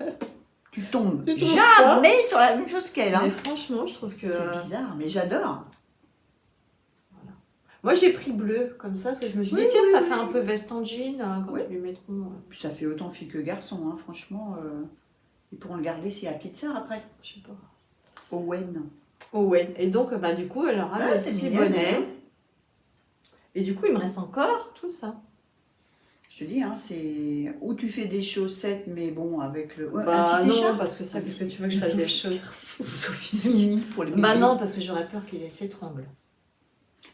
S2: tu tombes jamais sur la même chose qu'elle.
S1: Mais franchement, je trouve que...
S2: C'est bizarre, mais j'adore.
S1: Voilà. Moi, j'ai pris bleu, comme ça, parce que je me suis dit, tiens, ça fait un peu veste en jean, quand ils lui mettront...
S2: Puis ça fait autant fille que garçon, hein, franchement. Ils pourront le garder si la petite sœur après.
S1: Je sais pas.
S2: Owen.
S1: Et donc, du coup, elle aura le petit bonnet. Et du coup, il me reste encore tout ça.
S2: Je te dis, hein, c'est... Ou tu fais des chaussettes, mais bon, avec le...
S1: non, parce que ça, puisque tu veux que je fasse des choses
S2: sophistiquées pour les bébés.
S1: Bah non, parce que j'aurais peur qu'il s'étrangle.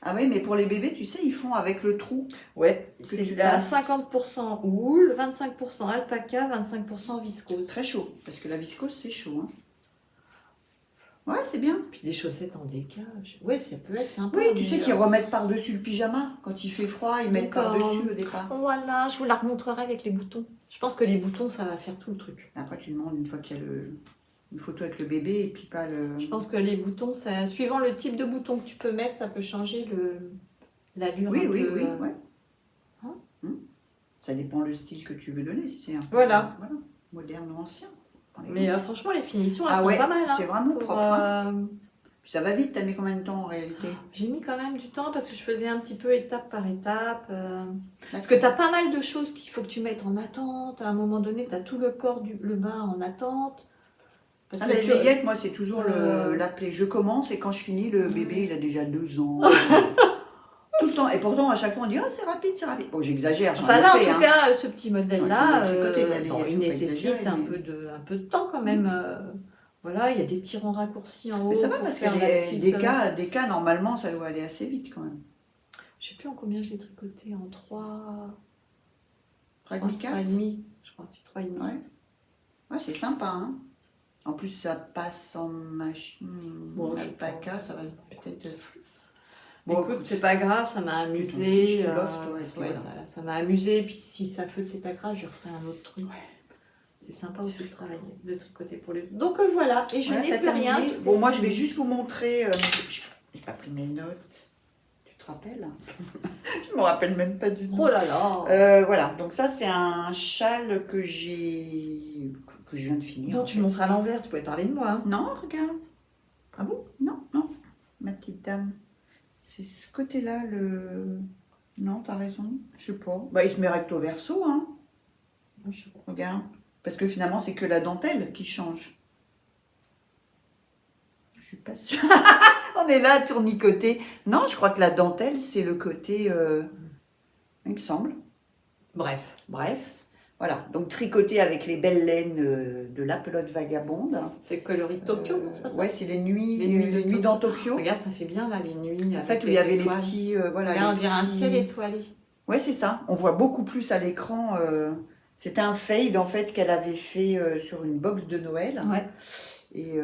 S2: Ah oui, mais pour les bébés, tu sais, ils font avec le trou.
S1: Ouais, c'est à 50% houle, 25% alpaca, 25% viscose.
S2: Très chaud, parce que la viscose, c'est chaud. Hein. Ouais, c'est bien.
S1: Puis des chaussettes en déca. Ouais, ça peut être sympa.
S2: Oui, tu sais qu'ils remettent par-dessus le pyjama. Quand il fait froid, ils mettent par-dessus au départ.
S1: Voilà, je vous la remontrerai avec les boutons. Je pense que les boutons, ça va faire tout le truc.
S2: Après, tu demandes une fois qu'il y a une photo avec le bébé et puis pas le...
S1: Je pense que les boutons, suivant le type de bouton que tu peux mettre, ça peut changer l'allure.
S2: Oui. Ouais. Ça dépend le style que tu veux donner, si c'est un peu
S1: Voilà.
S2: moderne ou ancien.
S1: Mais franchement, les finitions, elles
S2: Ah
S1: sont
S2: ouais,
S1: pas mal.
S2: c'est vraiment
S1: pour,
S2: propre. Hein. Ça va vite, t'as mis combien de temps en réalité?
S1: J'ai mis quand même du temps parce que je faisais un petit peu étape par étape. Parce que tu as pas mal de choses qu'il faut que tu mettes en attente. À un moment donné, tu as tout le corps le bain en attente. Parce que
S2: les aiguillettes, moi, c'est toujours l'appeler. Je commence et quand je finis, le bébé, il a déjà 2 ans. Tout le temps. Et pourtant, à chaque fois, on dit, oh, c'est rapide, c'est rapide. Bon, j'exagère.
S1: Enfin là, en tout cas, ce petit modèle-là,
S2: bon,
S1: il nécessite un peu de temps quand même. Voilà, il y a des petits ronds raccourcis en haut.
S2: Mais ça va parce que des cas, normalement, ça doit aller assez vite quand même.
S1: Je sais plus en combien je l'ai tricoté, en 3...
S2: 3,5, 4
S1: 3,5, je crois, c'est 3,5.
S2: Ouais, c'est sympa, hein. En plus, ça passe en machine.
S1: Bon,
S2: alpaca, ça va peut-être...
S1: Bon, écoute, c'est pas grave, ça m'a amusé. Ça m'a amusé, puis si ça feutre, c'est pas grave, je referai un autre truc. C'est sympa aussi de travailler, de tricoter pour les... Donc voilà, et je n'ai plus rien.
S2: Bon, moi, je vais juste vous montrer... J'ai pas pris mes notes. Tu te rappelles? Je me rappelle même pas du tout.
S1: Oh là là.
S2: Voilà, donc ça, c'est un châle que je viens de finir.
S1: Donc tu montres à l'envers, tu pouvais parler de moi. Hein.
S2: Non, regarde.
S1: Ah bon?
S2: Non, ma petite dame. C'est ce côté-là, le... Non, t'as raison, je sais pas. Bah, il se met recto verso, hein. Regarde. Parce que finalement, c'est que la dentelle qui change. Je suis pas sûre. On est là à tournicoter. Non, je crois que la dentelle, c'est le côté... il me semble.
S1: Bref.
S2: Voilà, donc tricoter avec les belles laines de la pelote vagabonde.
S1: C'est le coloris de Tokyo, c'est pas ça?
S2: Ouais, c'est les nuits dans Tokyo.
S1: Regarde, ça fait bien là, les nuits.
S2: En fait, où il y avait les petits... voilà,
S1: là, on dirait un ciel étoilé.
S2: Ouais, c'est ça. On voit beaucoup plus à l'écran... C'était un fade en fait qu'elle avait fait sur une box de Noël.
S1: Ouais.
S2: Et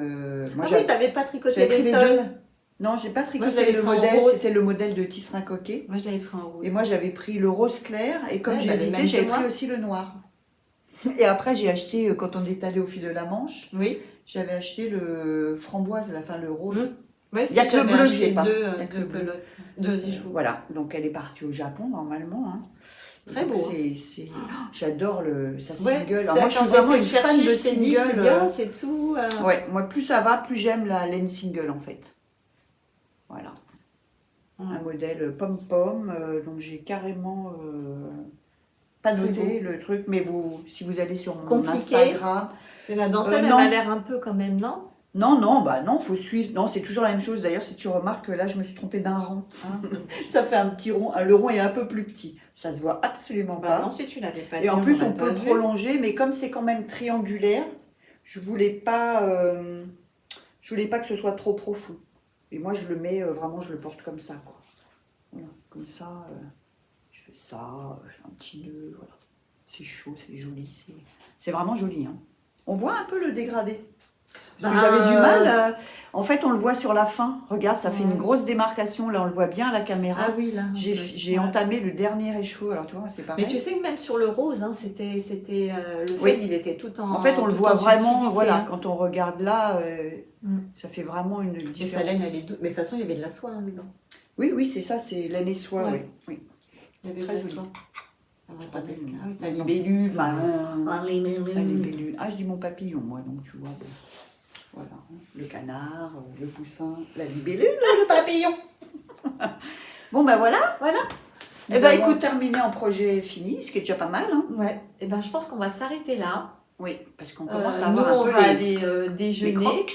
S1: moi, oui, t'avais pas tricoté les
S2: deux. Non, j'ai pas tricoté le modèle. C'était le modèle de tisserand coquet.
S1: Moi, je l'avais pris en rose.
S2: Et moi, j'avais pris le rose clair. Et comme j'hésitais, j'avais pris aussi le noir. Et après, j'ai acheté quand on est allé au fil de la Manche.
S1: Oui.
S2: J'avais acheté le framboise, le rose.
S1: Ouais,
S2: il y a que le bleu, je sais pas.
S1: Deux pelotes, 2 échos.
S2: Voilà. Donc, elle est partie au Japon normalement. Hein.
S1: Très beau.
S2: J'adore sa single. Alors
S1: moi,
S2: je suis vraiment une fan de single.
S1: C'est tout.
S2: Ouais, moi, plus ça va, plus j'aime la laine single en fait. Voilà. Un modèle pom-pom. Donc j'ai carrément pas noté le truc, mais si vous allez sur mon Instagram.
S1: C'est la dentelle, elle a l'air un peu quand même, non?
S2: Non, faut suivre. Non, c'est toujours la même chose. D'ailleurs, si tu remarques, là, je me suis trompée d'un rang. Hein. Ça fait un petit rond. Le rond est un peu plus petit. Ça se voit absolument pas.
S1: Non, si tu l'avais pas dit.
S2: Et en plus, on peut prolonger, mais comme c'est quand même triangulaire, je voulais pas que ce soit trop profond. Et moi, je le mets vraiment, je le porte comme ça, quoi. Voilà, comme ça. Je fais ça. Je fais un petit nœud. Voilà. C'est chaud, c'est joli. C'est vraiment joli. Hein. On voit un peu le dégradé. Parce que j'avais du mal. En fait, on le voit sur la fin. Regarde, ça fait une grosse démarcation. Là, on le voit bien à la caméra.
S1: Ah oui, là.
S2: J'ai entamé le dernier écheveau. Alors, tu vois, c'est pareil.
S1: Mais tu sais que même sur le rose, hein, c'était le fait il était tout en.
S2: En fait, on le voit vraiment. Voilà, quand on regarde là, ça fait vraiment une différence.
S1: Et sa laine, elle est douce. Mais de toute façon, il y avait de la soie hein, dedans.
S2: Oui, c'est ça, c'est laine et soie. Oui.
S1: Il y avait de la soie.
S2: La
S1: libellule.
S2: La libellule. Ah, je dis mon papillon, moi, donc tu vois. Voilà, le canard, le poussin, la libellule, le papillon. Bon, ben voilà. Et ben écoute, terminé en projet fini, ce qui est déjà pas mal. Hein.
S1: Ouais. Et ben je pense qu'on va s'arrêter là.
S2: Oui, parce qu'on commence à avoir
S1: on va aller déjeuner.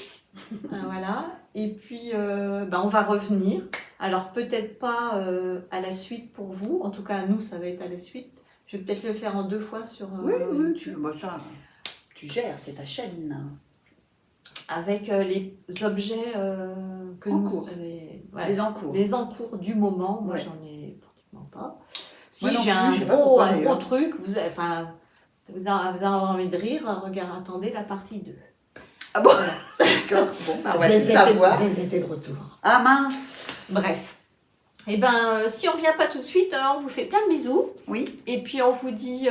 S1: Voilà. Et puis on va revenir. Alors peut-être pas à la suite pour vous. En tout cas, nous, ça va être à la suite. Je vais peut-être le faire en 2 fois sur.
S2: Oui, ça, tu gères, c'est ta chaîne.
S1: Avec les objets que
S2: en cours. Les encours
S1: du moment. Moi, j'en ai pratiquement pas. Si
S2: moi
S1: j'ai un gros truc, vous avez envie de rire, attendez la partie 2.
S2: Ah bon, voilà. D'accord. Bon, on va savoir.
S1: Vous étiez de retour.
S2: Ah mince.
S1: Bref. Et ben, si on vient pas tout de suite, on vous fait plein de bisous.
S2: Oui.
S1: Et puis on vous dit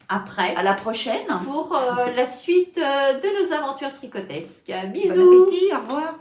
S1: après.
S2: À la prochaine.
S1: Pour la suite de nos aventures tricotesques. Bisous.
S2: Bon appétit, au revoir.